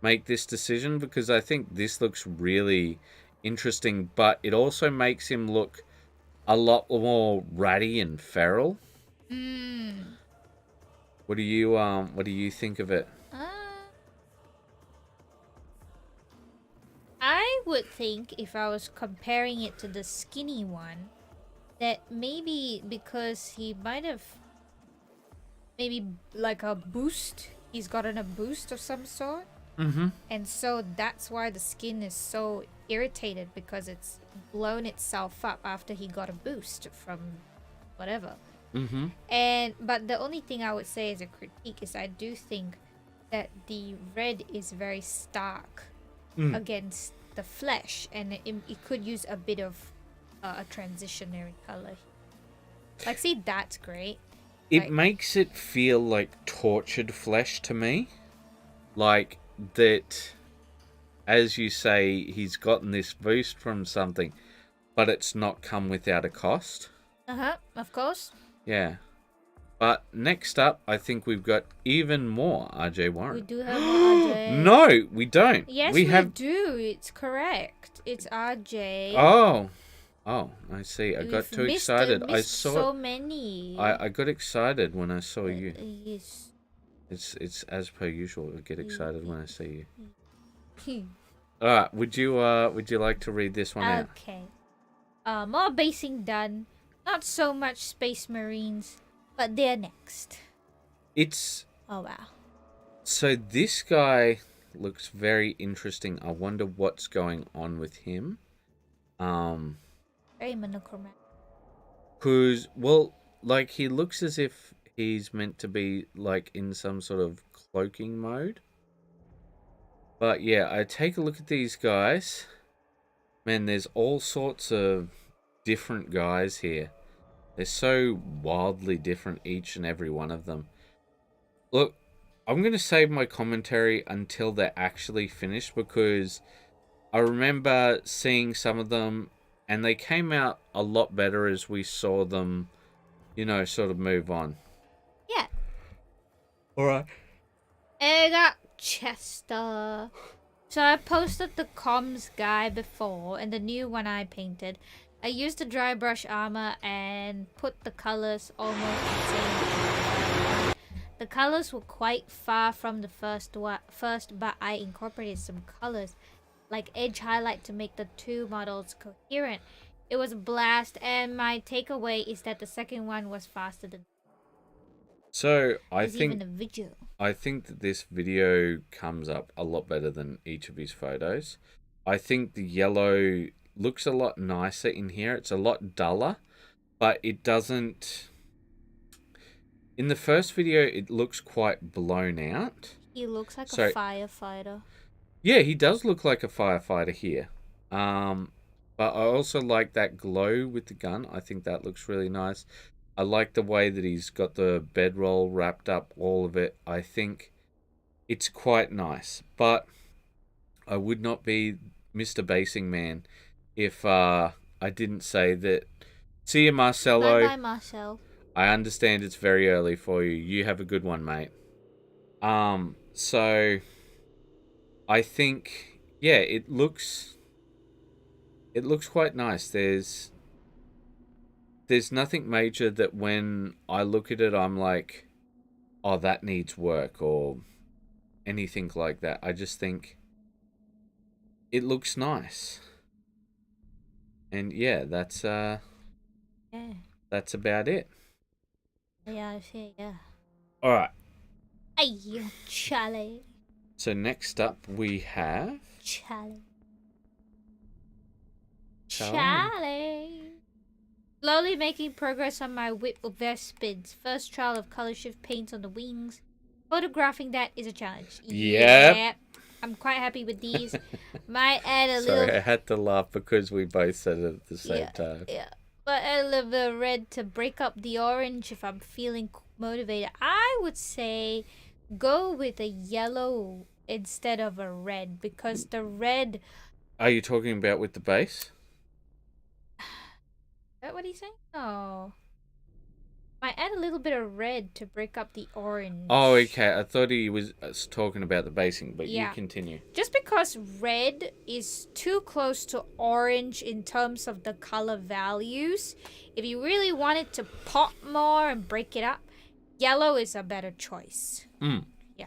make this decision? Because I think this looks really interesting, but it also makes him look a lot more ratty and feral. What do you think of it? I would think if I was comparing it to the skinny one, that maybe because he might have maybe like a boost, he's gotten a boost of some sort. And so that's why the skin is so irritated, because it's blown itself up after he got a boost from whatever. But the only thing I would say as a critique is I do think that the red is very stark against the flesh, and it could use a bit of a transitionary color. Like, see, that's great. It makes it feel like tortured flesh to me. Like that, as you say, he's gotten this boost from something, but it's not come without a cost. Of course. Yeah. But next up, I think we've got even more RJ Warren. We do have more RJ. No, we don't. Yes, we do. It's correct. It's RJ. Oh, I see. I got too We've excited. I missed saw so many. I got excited when I saw you. Yes. It's as per usual. I get excited when I see you. All right. Would you like to read this one out? Okay. More basing done. Not so much Space Marines, but they're next. Oh wow. So this guy looks very interesting. I wonder what's going on with him. Very monochromatic. Cause, well, like, he looks as if he's meant to be like in some sort of cloaking mode. But yeah, I take a look at these guys. Man, there's all sorts of different guys here. They're so wildly different, each and every one of them. Look, I'm going to save my commentary until they're actually finished, because I remember seeing some of them and they came out a lot better as we saw them, you know, sort of move on. Yeah. Alright. I got Chester. So I posted the comms guy before, and the new one I painted. I used the dry brush armor and put the colors almost the same. The colors were quite far from the first, but I incorporated some colors like edge highlight to make the two models coherent. It was a blast, and my takeaway is that the second one was faster than. So I think even a video. I think that this video comes up a lot better than each of his photos. I think the yellow looks a lot nicer in here. It's a lot duller, but it doesn't. In the first video, it looks quite blown out. He looks like a firefighter. Yeah, he does look like a firefighter here. But I also like that glow with the gun. I think that looks really nice. I like the way that he's got the bedroll wrapped up, all of it. I think it's quite nice. But I would not be Mr. Basing Man if I didn't say that. See you, Marcelo. Bye, Marcel. I understand it's very early for you. You have a good one, mate. So I think, yeah, it looks quite nice. There's nothing major that when I look at it, I'm like, oh, that needs work or anything like that. I just think it looks nice. And yeah, that's about it. Yeah, I see, yeah. Alright. Hey, Charlie. So next up we have Charlie. Slowly making progress on my whip of vest spins. First trial of color shift paints on the wings. Photographing that is a challenge. Yep. I'm quite happy with these. Might add a Sorry, little. I had to laugh because we both said it at the same time. Yeah. But add a little bit of red to break up the orange if I'm feeling motivated. I would say go with a yellow instead of a red, because the red... Are you talking about with the base? Is that what he's saying? No. Might add a little bit of red to break up the orange. Oh, okay. I thought he was talking about the basing, but Yeah. you continue. Just because red is too close to orange in terms of the color values, if you really wanted to pop more and break it up, yellow is a better choice. Yeah.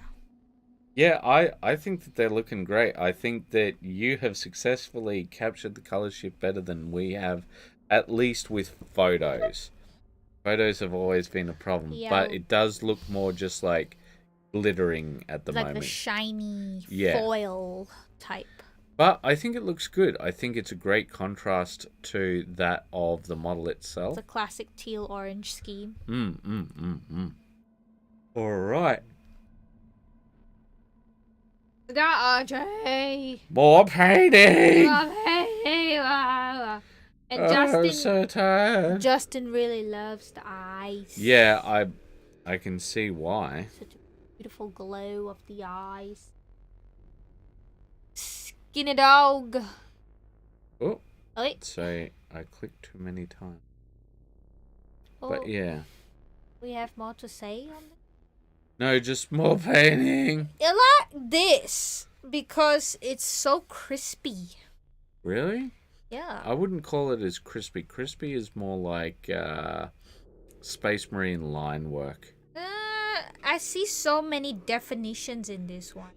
Yeah, I think that they're looking great. I think that you have successfully captured the color shift better than we have, at least with photos. Photos have always been a problem, Yeah. but it does look more just like glittering at the Like moment. the shiny Yeah. foil type. But I think it looks good. I think it's a great contrast to that of the model itself. It's a classic teal orange scheme. All right. We got RJ. More painting. And Oh, so tired. Justin really loves the eyes. Yeah, I can see why. Such a beautiful glow of the eyes. Skinny dog. Oh, Oh, so I clicked too many times. oh, But yeah. we have more to say on this. No, just more painting. I like this because it's so crispy. Really? Yeah. I wouldn't call it as crispy. Crispy is more like Space Marine line work. I see so many definitions in this one.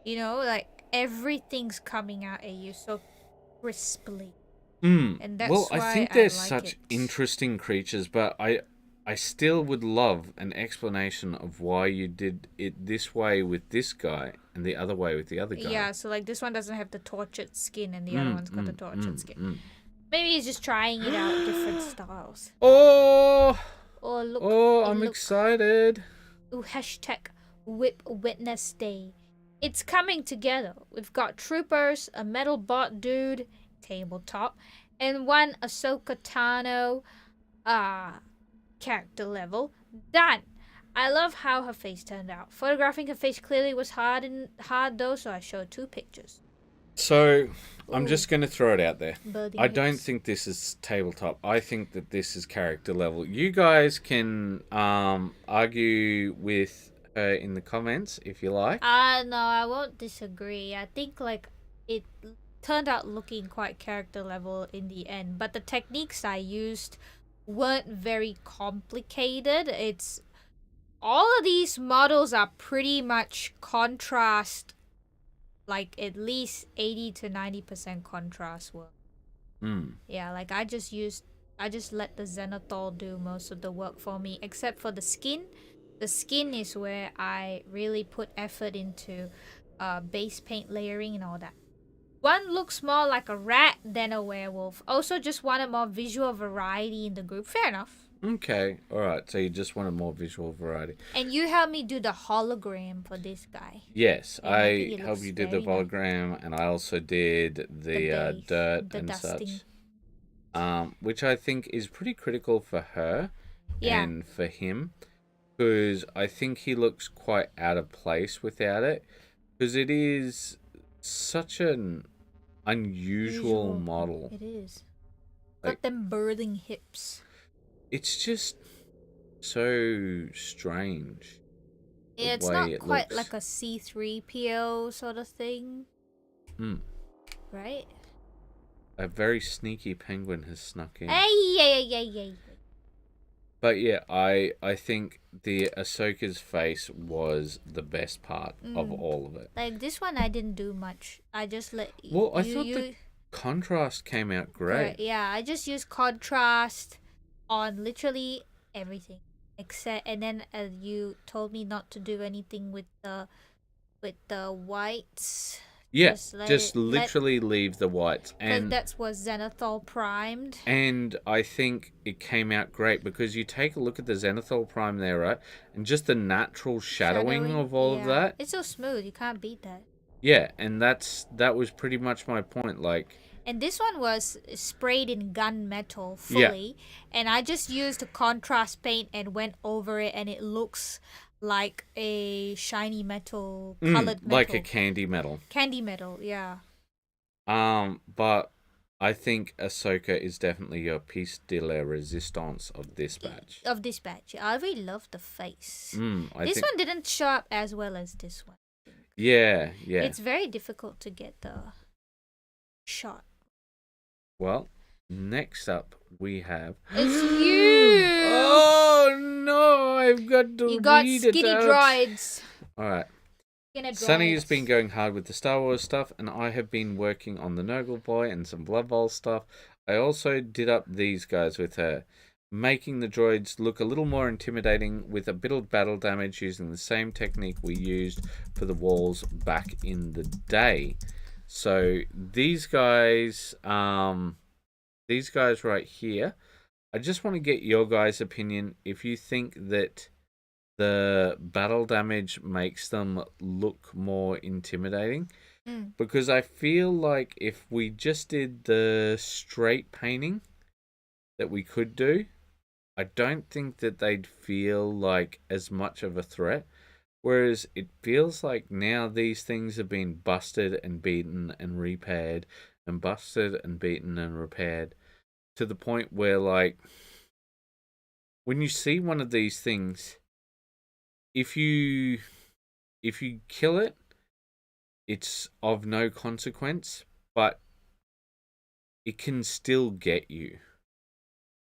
You know, like everything's coming out at you so crisply. And that's Well, why I think they're like such it. interesting creatures, but I still would love an explanation of why you did it this way with this guy and the other way with the other guy. Yeah, so like this one doesn't have the tortured skin and the other one's got the tortured skin. Maybe he's just trying it out, different styles. Oh, Oh, look. I'm look. excited. Ooh, hashtag Whip Witness Day. It's coming together. We've got troopers, a metal bot dude, tabletop, and one Ahsoka Tano character level. Done. I love how her face turned out. Photographing her face clearly was hard though, so I showed 2 pictures. So, I'm Ooh. just going to throw it out there. Birdie I don't hips. think this is tabletop. I think that this is character level. You guys can argue with her in the comments if you like. No, I won't disagree. I think like it turned out looking quite character level in the end, but the techniques I used weren't very complicated. It's all of these models are pretty much contrast, like at least 80 to 90% contrast work. Yeah, like I just let the Zenithal do most of the work for me, except for the skin. The skin is where I really put effort into base paint layering and all that. One looks more like a rat than a werewolf. Also just wanted more visual variety in the group. Fair enough. Okay, alright, so you just want a more visual variety. And you helped me do the hologram for this guy. Yes, And I think I it helped looks you do the very nice. hologram, and I also did the base, dirt the and dusting. such. Which I think is pretty critical for her Yeah. and for him, because I think he looks quite out of place without it, because it is such an unusual model. It is. Like- Got them birthing hips. It's just so strange. the Yeah, it's way not it quite looks. like a C3PO sort of thing. Right? A very sneaky penguin has snuck in. Hey. But yeah, I think the Ahsoka's face was the best part of all of it. Like this one I didn't do much. I just let Well, I thought the contrast came out great. Yeah, I just used contrast on literally everything. Except, and then you told me not to do anything with the whites. Yeah, let just it- literally leave the whites. Because And that's what Zenithal primed. and I think it came out great because you take a look at the Zenithal Prime there, right? And just the natural shadowing of all of that. It's so smooth, you can't beat that. Yeah, and that was pretty much my point. Like, And this one was sprayed in gunmetal fully, and I just used a contrast paint and went over it, and it looks like a shiny metal, colored metal. Like a candy metal. Candy metal, yeah. But I think Ahsoka is definitely your piece de la resistance of this batch. Of this batch. I really love the face. I this think... one didn't show up as well as this one. Yeah. It's very difficult to get the shot. Well, next up we have... It's you! Oh no, I've got to You got read skinny it out. droids. Alright. Skinny Sunny has droids. been going hard with the Star Wars stuff, and I have been working on the Nurgle Boy and some Blood Bowl stuff. I also did up these guys with her, making the droids look a little more intimidating with a bit of battle damage using the same technique we used for the walls back in the day. So these guys right here, I just want to get your guys' opinion if you think that the battle damage makes them look more intimidating. Because I feel like if we just did the straight painting that we could do, I don't think that they'd feel like as much of a threat. Whereas it feels like now these things have been busted and beaten and repaired and busted and beaten and repaired to the point where, like, when you see one of these things, if you kill it, it's of no consequence, but it can still get you,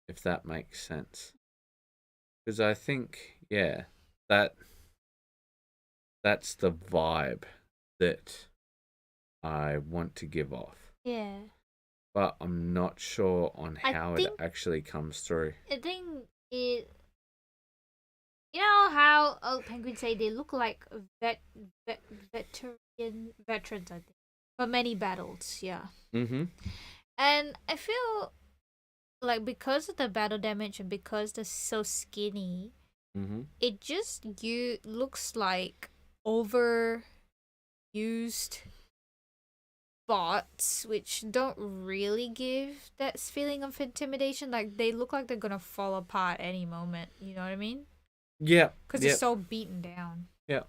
if that makes sense. Because I think, yeah, that's the vibe that I want to give off. Yeah. But I'm not sure on how it actually comes through. I think it... You know how old penguins say they look like veterans, I think, for many battles, yeah. Mm-hmm. And I feel like because of the battle damage and because they're so skinny, it just looks like overused bots, which don't really give that feeling of intimidation. Like, they look like they're gonna fall apart any moment, you know what I mean? Yeah. Because they're so beaten down. Yeah.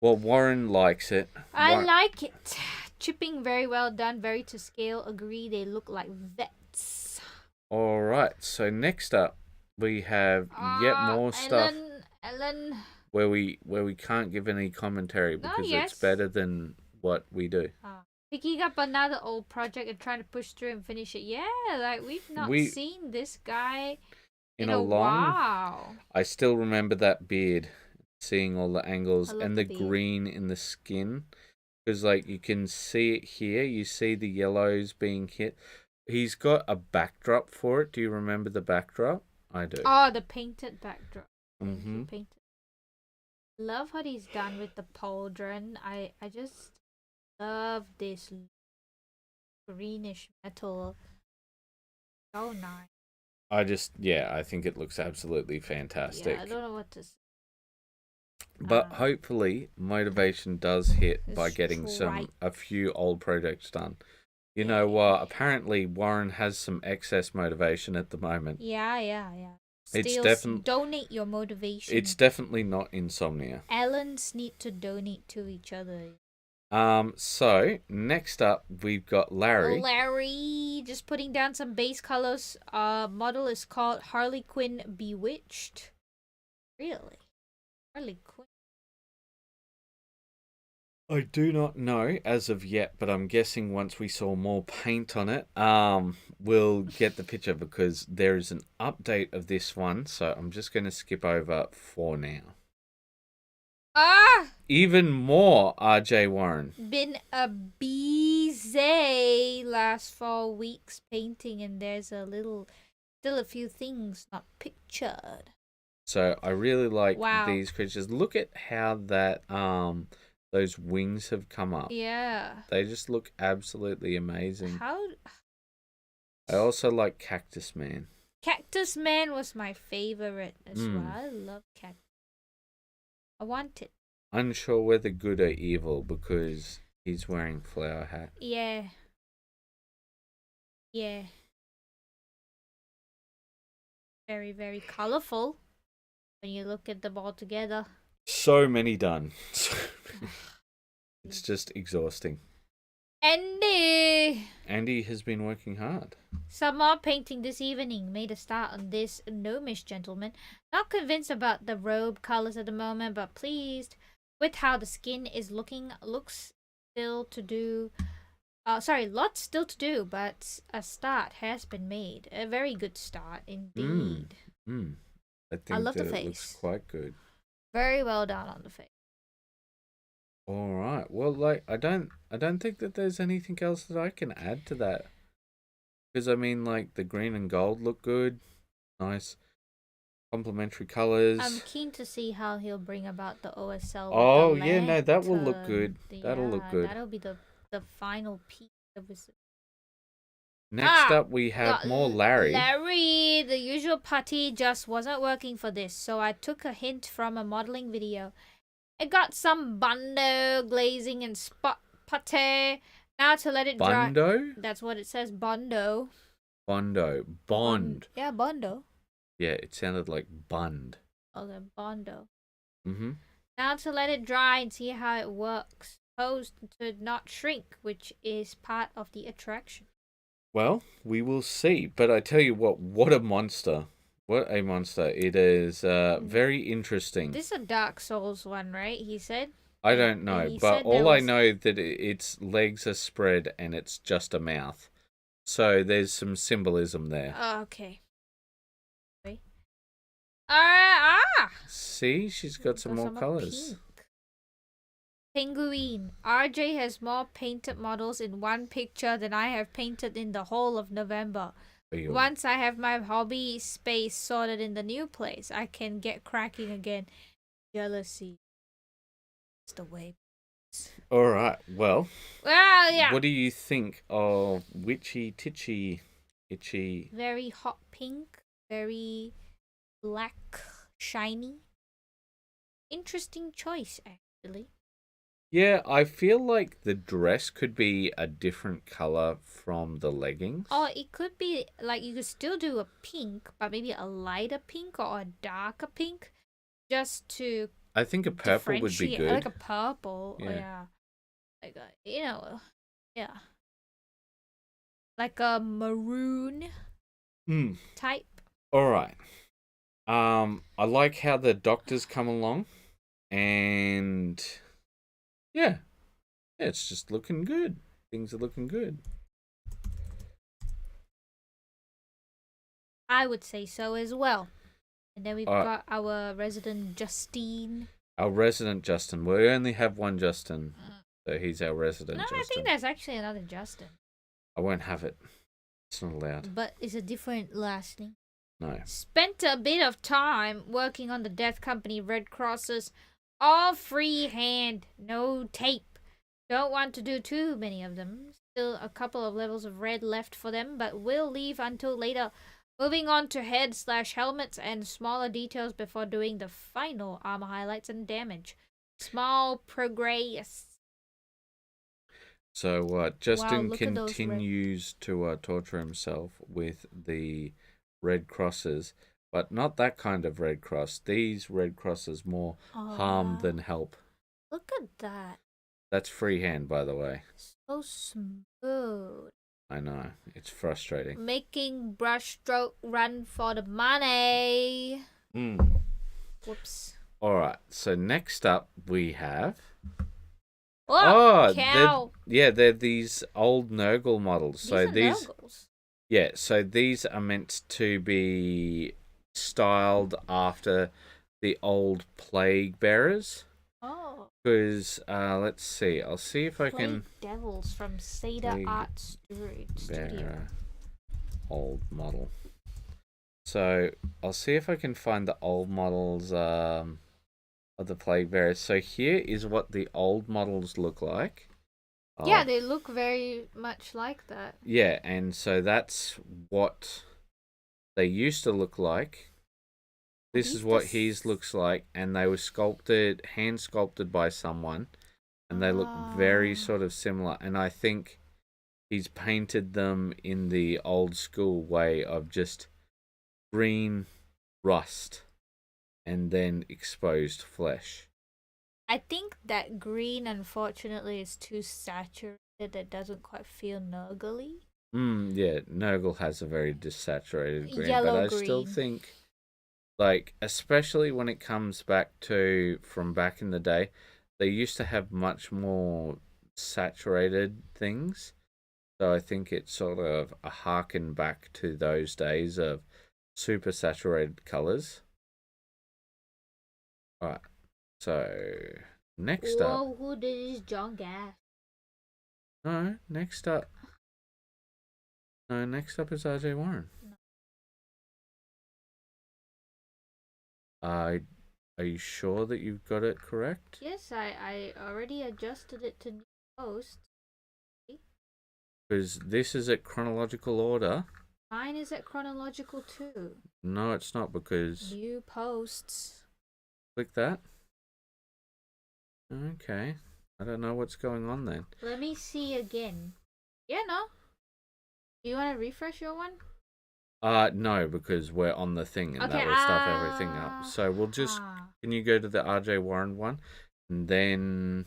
Well, Warren likes it. I like it. Chipping very well done, very to scale. Agree, they look like vets. All right. So next up, we have yet more stuff. Ellen. Where we can't give any commentary because it's better than what we do. Picking up another old project and trying to push through and finish it. Yeah, like we've not seen this guy in a while. I still remember that beard, seeing all the angles and the green in the skin. Because, like, you can see it here. You see the yellows being hit. He's got a backdrop for it. Do you remember the backdrop? I do. Oh, the painted backdrop. Mm-hmm. Painted. Love what he's done with the pauldron. I just love this greenish metal. So nice. I think it looks absolutely fantastic. Yeah, I don't know what to say. But hopefully motivation does hit by getting a few old projects done. You know what? Apparently Warren has some excess motivation at the moment. Yeah. It's definitely donate your motivation. It's definitely not insomnia. Ellens need to donate to each other. So next up we've got Larry. Larry just putting down some base colors. Model is called Harley Quinn Bewitched. Really? Harley Quinn. I do not know as of yet, but I'm guessing once we saw more paint on it, we'll get the picture because there is an update of this one, so I'm just going to skip over for now. Even more RJ Warren. Been a busy last 4 weeks painting, and there's still a few things not pictured. So I really like these creatures. Look at how that those wings have come up. Yeah. They just look absolutely amazing. I also like Cactus Man. Cactus Man was my favorite as well. I love Cactus. I want it. Unsure whether good or evil because he's wearing flower hat. Yeah. Very, very colorful when you look at them all together. So many done. It's just exhausting. Andy has been working hard. Some more painting this evening. Made a start on this gnomish gentleman. Not convinced about the robe colors at the moment, but pleased with how the skin is looking. Looks still to do. Lots still to do, but a start has been made. A very good start indeed. I think love the that it face. looks quite good. Very well done on the face. All right. Well, like I don't think that there's anything else that I can add to that. Because I mean, like the green and gold look good, nice, complementary colors. I'm keen to see how he'll bring about the OSL. Oh with the yeah, no, that will look lantern. good. That'll look good. That'll be the final piece of his. Next up, we have more Larry. Larry, the usual putty just wasn't working for this, so I took a hint from a modeling video. It got some Bondo glazing and spot putty. Now to let it dry. Bondo? That's what it says, Bondo. Bondo. Bond. Yeah, Bondo. Yeah, it sounded like Bund. Okay, Bondo. Mm-hmm. Now to let it dry and see how it works. Supposed to not shrink, which is part of the attraction. Well, we will see. But I tell you what a monster. What a monster. It is very interesting. This is a Dark Souls one, right? He said? I don't know, but all I know that its legs are spread and it's just a mouth. So there's some symbolism there. Oh, okay. See, she's got some more colors. Penguin. RJ has more painted models in one picture than I have painted in the whole of November. Once I have my hobby space sorted in the new place, I can get cracking again. Jealousy. It's the way. All right. Well, yeah. What do you think of Witchy Titchy Itchy? Very hot pink. Very black. Shiny. Interesting choice, actually. Yeah, I feel like the dress could be a different color from the leggings. Oh, it could be like you could still do a pink, but maybe a lighter pink or a darker pink, just to. I think a purple would be good. Like a purple, yeah. Like yeah. Like a maroon type. All right. I like how the doctors come along, and yeah, it's just looking good. Things are looking good. I would say so as well. And then we've got our resident Justine. Our resident Justin. We only have one Justin, so he's our resident Justin. I think there's actually another Justin. I won't have it. It's not allowed. But it's a different last name. No. Spent a bit of time working on the Death Company Red Crosses. All freehand, no tape. Don't want to do too many of them. Still a couple of levels of red left for them, but we'll leave until later. Moving on to head/helmets and smaller details before doing the final armor highlights and damage. Small progress. So Justin continues to torture himself with the red crosses, but not that kind of red cross. These red crosses more harm than help. Look at that. That's freehand, by the way. So smooth. I know. It's frustrating. Making brushstroke run for the money. Whoops. All right. So next up we have... cow. They're these old Nurgle models. These Nurgles. Yeah, so these are meant to be styled after the old plague bearers. Oh. Because, let's see. I'll see if I can... Devils from Cedar Art Studio. Old model. So, I'll see if I can find the old models of the plague bearers. So, here is what the old models look like. Yeah, they look very much like that. Yeah, and so that's what they used to look like. This is what his looks like, and they were hand sculpted by someone, and they look very sort of similar. And I think he's painted them in the old school way of just green rust and then exposed flesh. I think that green, unfortunately, is too saturated. It doesn't quite feel nuggly. Yeah, Nurgle has a very desaturated green, but Yellow I still green. think, like, especially when it comes back to from back in the day, they used to have much more saturated things. So I think it's sort of a harken back to those days of super saturated colors. All right. So next up, Whoa, who did this John Gas? no, next up, no, next up is RJ Warren. Uh, are you sure that you've got it correct? Yes, I already adjusted it to new post. Because this is at chronological order. Mine is at chronological too. No, it's not because New posts. click that. Okay. I don't know what's going on then. Let me see again. Yeah, no. Do you want to refresh your one? No, because we're on the thing and Okay, that will stuff everything up. So we'll just. Can you go to the RJ Warren one, and then.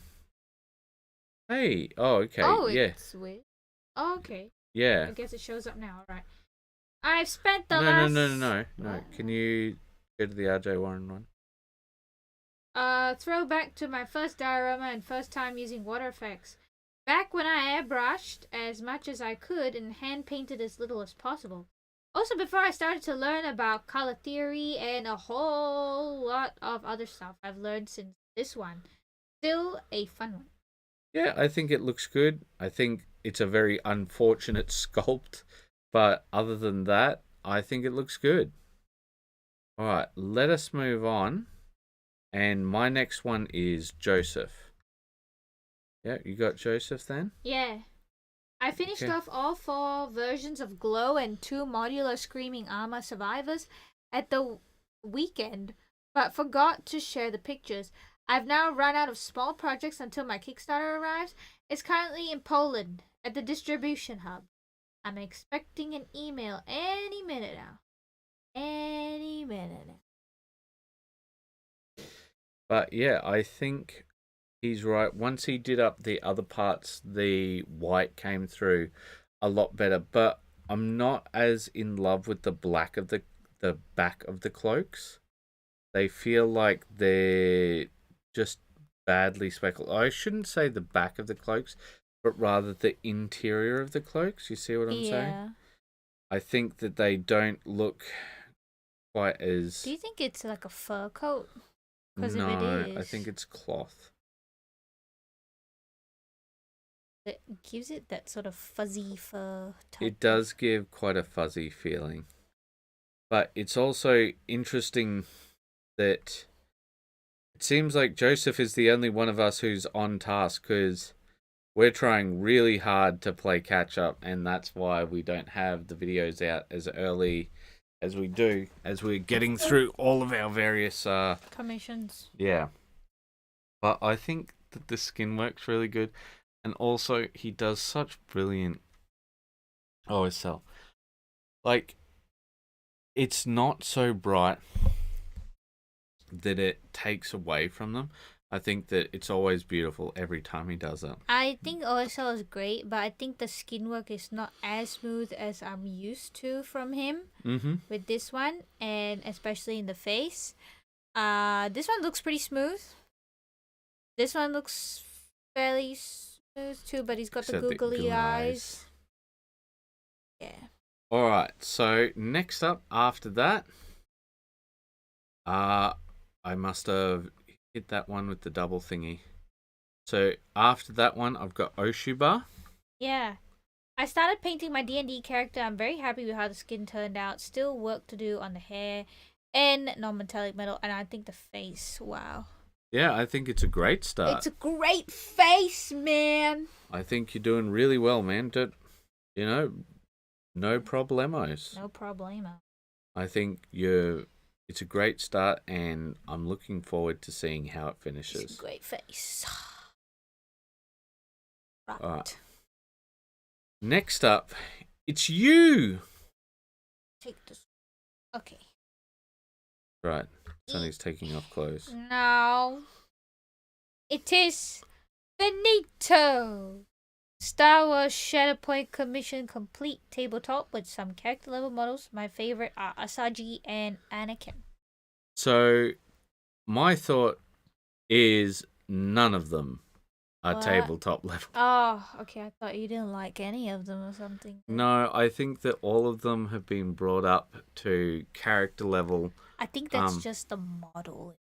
Hey. Oh, okay. Oh, yeah. it's weird. Oh, okay. Yeah. I guess it shows up now. All right. I've spent the No, last. no. What? Can you go to the RJ Warren one? Throwback to my first diorama and first time using water effects. Back when I airbrushed as much as I could and hand painted as little as possible. Also, before I started to learn about color theory and a whole lot of other stuff I've learned since this one. Still a fun one. Yeah, I think it looks good. I think it's a very unfortunate sculpt, but other than that, I think it looks good. All right, let us move on. And my next one is Joseph. Yeah, you got Joseph then? Yeah. I finished off all 4 versions of Glow and 2 modular Screaming Armor Survivors at the weekend, but forgot to share the pictures. I've now run out of small projects until my Kickstarter arrives. It's currently in Poland at the distribution hub. I'm expecting an email any minute now. Any minute now. But yeah, I think he's right. Once he did up the other parts, the white came through a lot better. But I'm not as in love with the black of the back of the cloaks. They feel like they're just badly speckled. I shouldn't say the back of the cloaks, but rather the interior of the cloaks. You see what I'm saying? I think that they don't look quite as. Do you think it's like a fur coat? Because No, if it is, I think it's cloth. it gives it that sort of fuzzy fur type. It does give quite a fuzzy feeling. But it's also interesting that it seems like Joseph is the only one of us who's on task because we're trying really hard to play catch up, and that's why we don't have the videos out as early as we do, as we're getting through all of our various commissions. Yeah. But I think that the skin works really good. And also, he does such brilliant OSL. Like, it's not so bright that it takes away from them. I think that it's always beautiful every time he does it. I think OSL is great, but I think the skin work is not as smooth as I'm used to from him with this one, and especially in the face. This one looks pretty smooth. This one looks fairly smooth too, but he's got the googly eyes. Yeah. Alright, so next up after that, I must have hit that one with the double thingy. So after that one, I've got Oshuba. Yeah. I started painting my D&D character. I'm very happy with how the skin turned out. Still work to do on the hair and non-metallic metal, and I think the face, wow. Yeah, I think it's a great start. It's a great face, man. I think you're doing really well, man. No problemos. No problemo. I think it's a great start, and I'm looking forward to seeing how it finishes. It's a great face. Right. All right. Next up, it's you. Take this. Okay. Right. Sonny's taking off clothes. No. It is finito! Star Wars Shatterpoint Commission complete tabletop with some character level models. My favorite are Asajj and Anakin. So, my thought is none of them are What? tabletop level. Oh, okay. I thought you didn't like any of them or something. No, I think that all of them have been brought up to character level. I think that's just the model.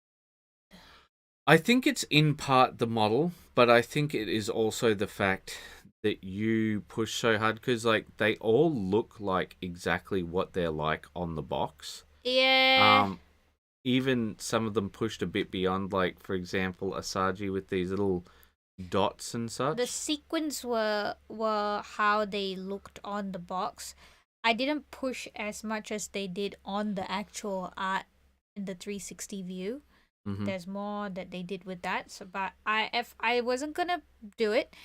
I think it's in part the model, but I think it is also the fact that you push so hard because, like, they all look like exactly what they're like on the box. Yeah. Even some of them pushed a bit beyond, like, for example, Asajj with these little dots and such. The sequins were how they looked on the box. I didn't push as much as they did on the actual art in the 360 view. Mm-hmm. There's more that they did with that. So, but I wasn't gonna do it,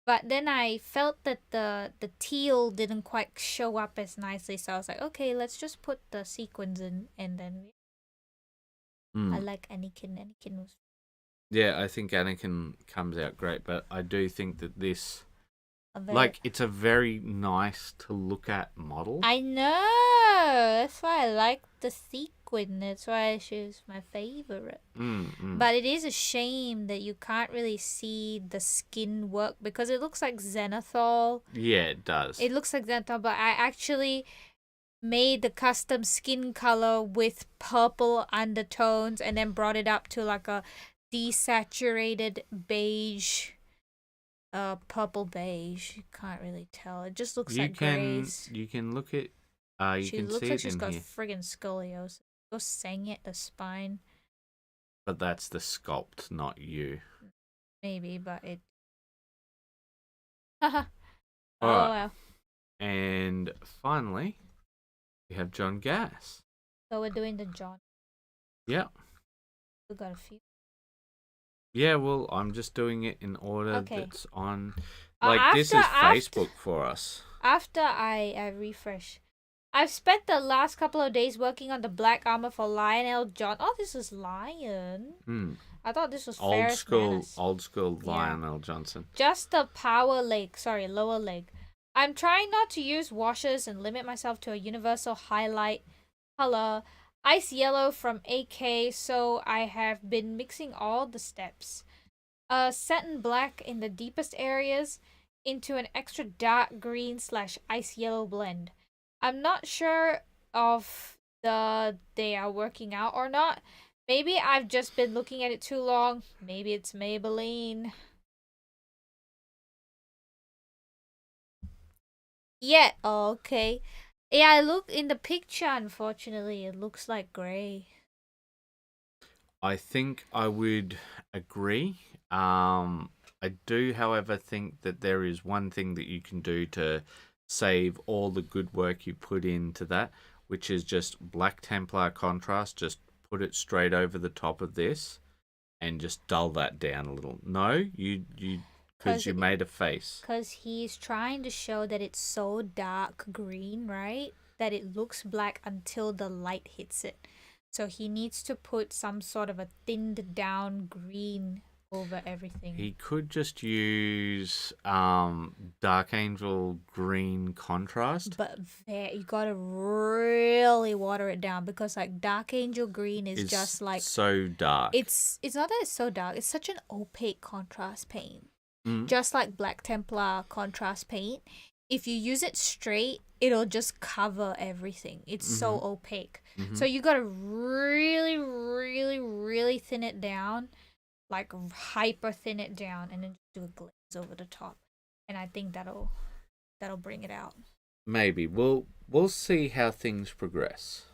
but then I felt that the teal didn't quite show up as nicely. So I was like, okay, let's just put the sequins in, and then I like Anakin. Anakin was. Yeah, I think Anakin comes out great, but I do think that this, it's a very nice to look at model. I know. That's why I like the sequin. That's why she's my favorite. But it is a shame that you can't really see the skin work because it looks like Xenothol. Yeah, it does. It looks like Xenothol, but I actually made the custom skin color with purple undertones and then brought it up to like a desaturated beige, purple beige. You can't really tell. It just looks like grays. You can look at. She can looks see like it she's in got here. friggin' scoliosis. Go sang it the spine. But that's the sculpt, not you. Maybe, but it. Haha. Oh Alright. well. And finally, we have John Gass. So we're doing the John. Yeah. We got a few. Yeah, well, I'm just doing it in order that's on. This is after- Facebook for us. After I refresh, I've spent the last couple of days working on the black armor for Lionel John. Oh, this is Lion. I thought this was Ferris Menace. Old school Lionel Johnson. Just the lower leg. I'm trying not to use washes and limit myself to a universal highlight color, ice yellow from AK, so I have been mixing all the steps. Satin black in the deepest areas into an extra dark green / ice yellow blend. I'm not sure if they are working out or not. Maybe I've just been looking at it too long. Maybe it's Maybelline. Yeah, okay. Yeah, I look in the picture, unfortunately, it looks like grey. I think I would agree. I do, however, think that there is one thing that you can do to save all the good work you put into that, which is just Black Templar contrast. Just put it straight over the top of this and just dull that down a little. No, because you made a face. Because he's trying to show that it's so dark green, right? That it looks black until the light hits it. So he needs to put some sort of a thinned down green over everything. He could just use Dark Angel green contrast. But you gotta really water it down because like Dark Angel green is just like so dark. It's not that it's so dark. It's such an opaque contrast paint. Just like Black Templar contrast paint. If you use it straight, it'll just cover everything. It's so opaque. So you gotta really, really, really thin it down. Like hyper thin it down and then just do a glaze over the top. And I think that'll bring it out. Maybe. We'll see how things progress.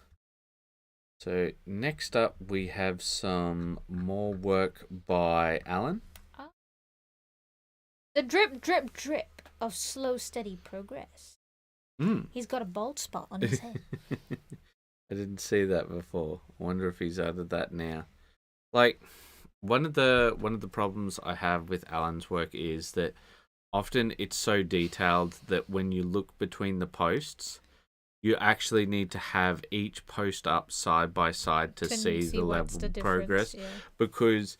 So next up we have some more work by Alan. The drip, drip, drip of slow, steady progress. He's got a bald spot on his head. I didn't see that before. I wonder if he's added that now. Like, one of the problems I have with Alan's work is that often it's so detailed that when you look between the posts, you actually need to have each post up side by side to see the level of progress. Yeah. Because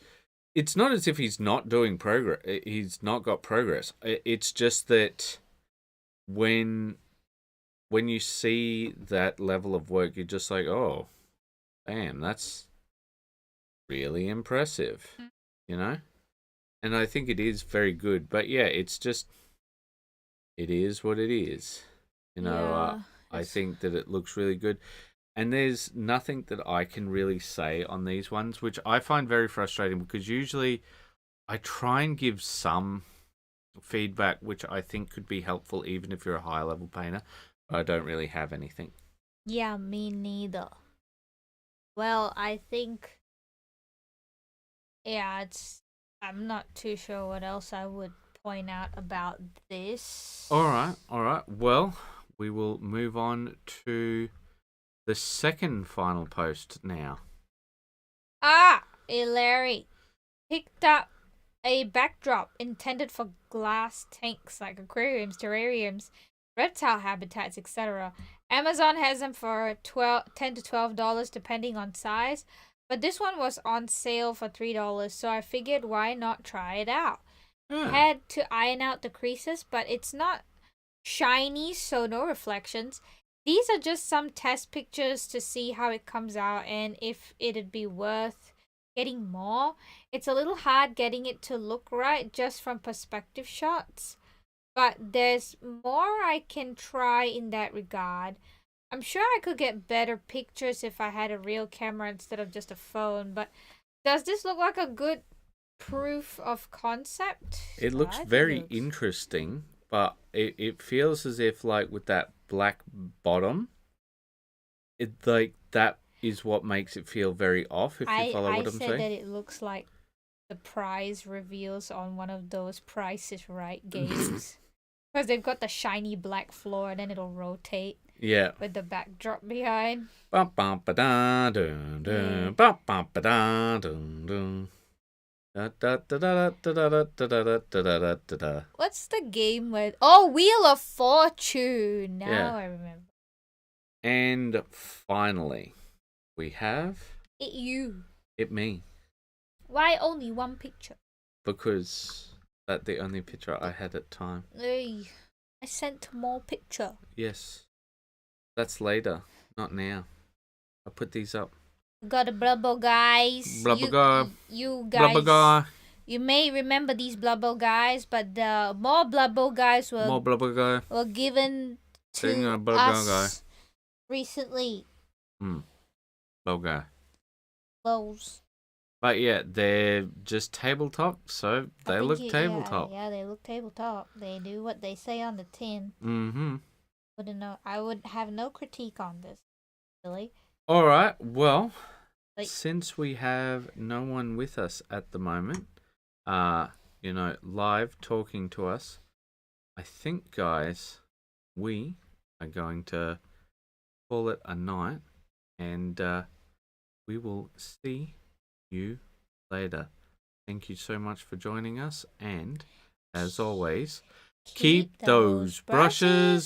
it's not as if he's not doing progress. He's not got progress. It's just that when you see that level of work, you're just like, oh, damn, that's really impressive, you know? And I think it is very good. But yeah, it's just, it is what it is. You know, I think that it looks really good. And there's nothing that I can really say on these ones, which I find very frustrating because usually I try and give some feedback which I think could be helpful even if you're a high level painter. But I don't really have anything. Yeah, me neither. Well, I think, yeah, I'm not too sure what else I would point out about this. All right. Well, we will move on to the second final post now. Larry picked up a backdrop intended for glass tanks like aquariums, terrariums, reptile habitats, etc. Amazon has them for $10 to $12 depending on size, but this one was on sale for $3, so I figured why not try it out. Had to iron out the creases, but it's not shiny, so no reflections. These are just some test pictures to see how it comes out and if it'd be worth getting more. It's a little hard getting it to look right just from perspective shots, but there's more I can try in that regard. I'm sure I could get better pictures if I had a real camera instead of just a phone, but does this look like a good proof of concept? It looks very interesting, but it feels as if, like, with that black bottom, it like that is what makes it feel very off, if you follow what I'm saying. I said that it looks like the prize reveals on one of those Price is Right games. Because they've got the shiny black floor and then it'll rotate. Yeah. With the backdrop behind. What's the game with? Oh, Wheel of Fortune. Now I remember. And finally, we have It me. Why only one picture? Because that's the only picture I had at time. Hey, I sent more picture. Yes. That's later, not now. I put these up. Got a blubber guys. Blubber guy. You guys. Blubber guy. You may remember these blubber guys, but the more blubber guys were given to us recently. Blubber guy. Those. But yeah, they're just tabletop, so they look tabletop. Yeah, they look tabletop. They do what they say on the tin. Mm-hmm. Wouldn't know. I would have no critique on this, really. All right. Well, since we have no one with us at the moment, live talking to us, I think, guys, we are going to call it a night, and we will see you later. Thank you so much for joining us, and as always, keep those brushes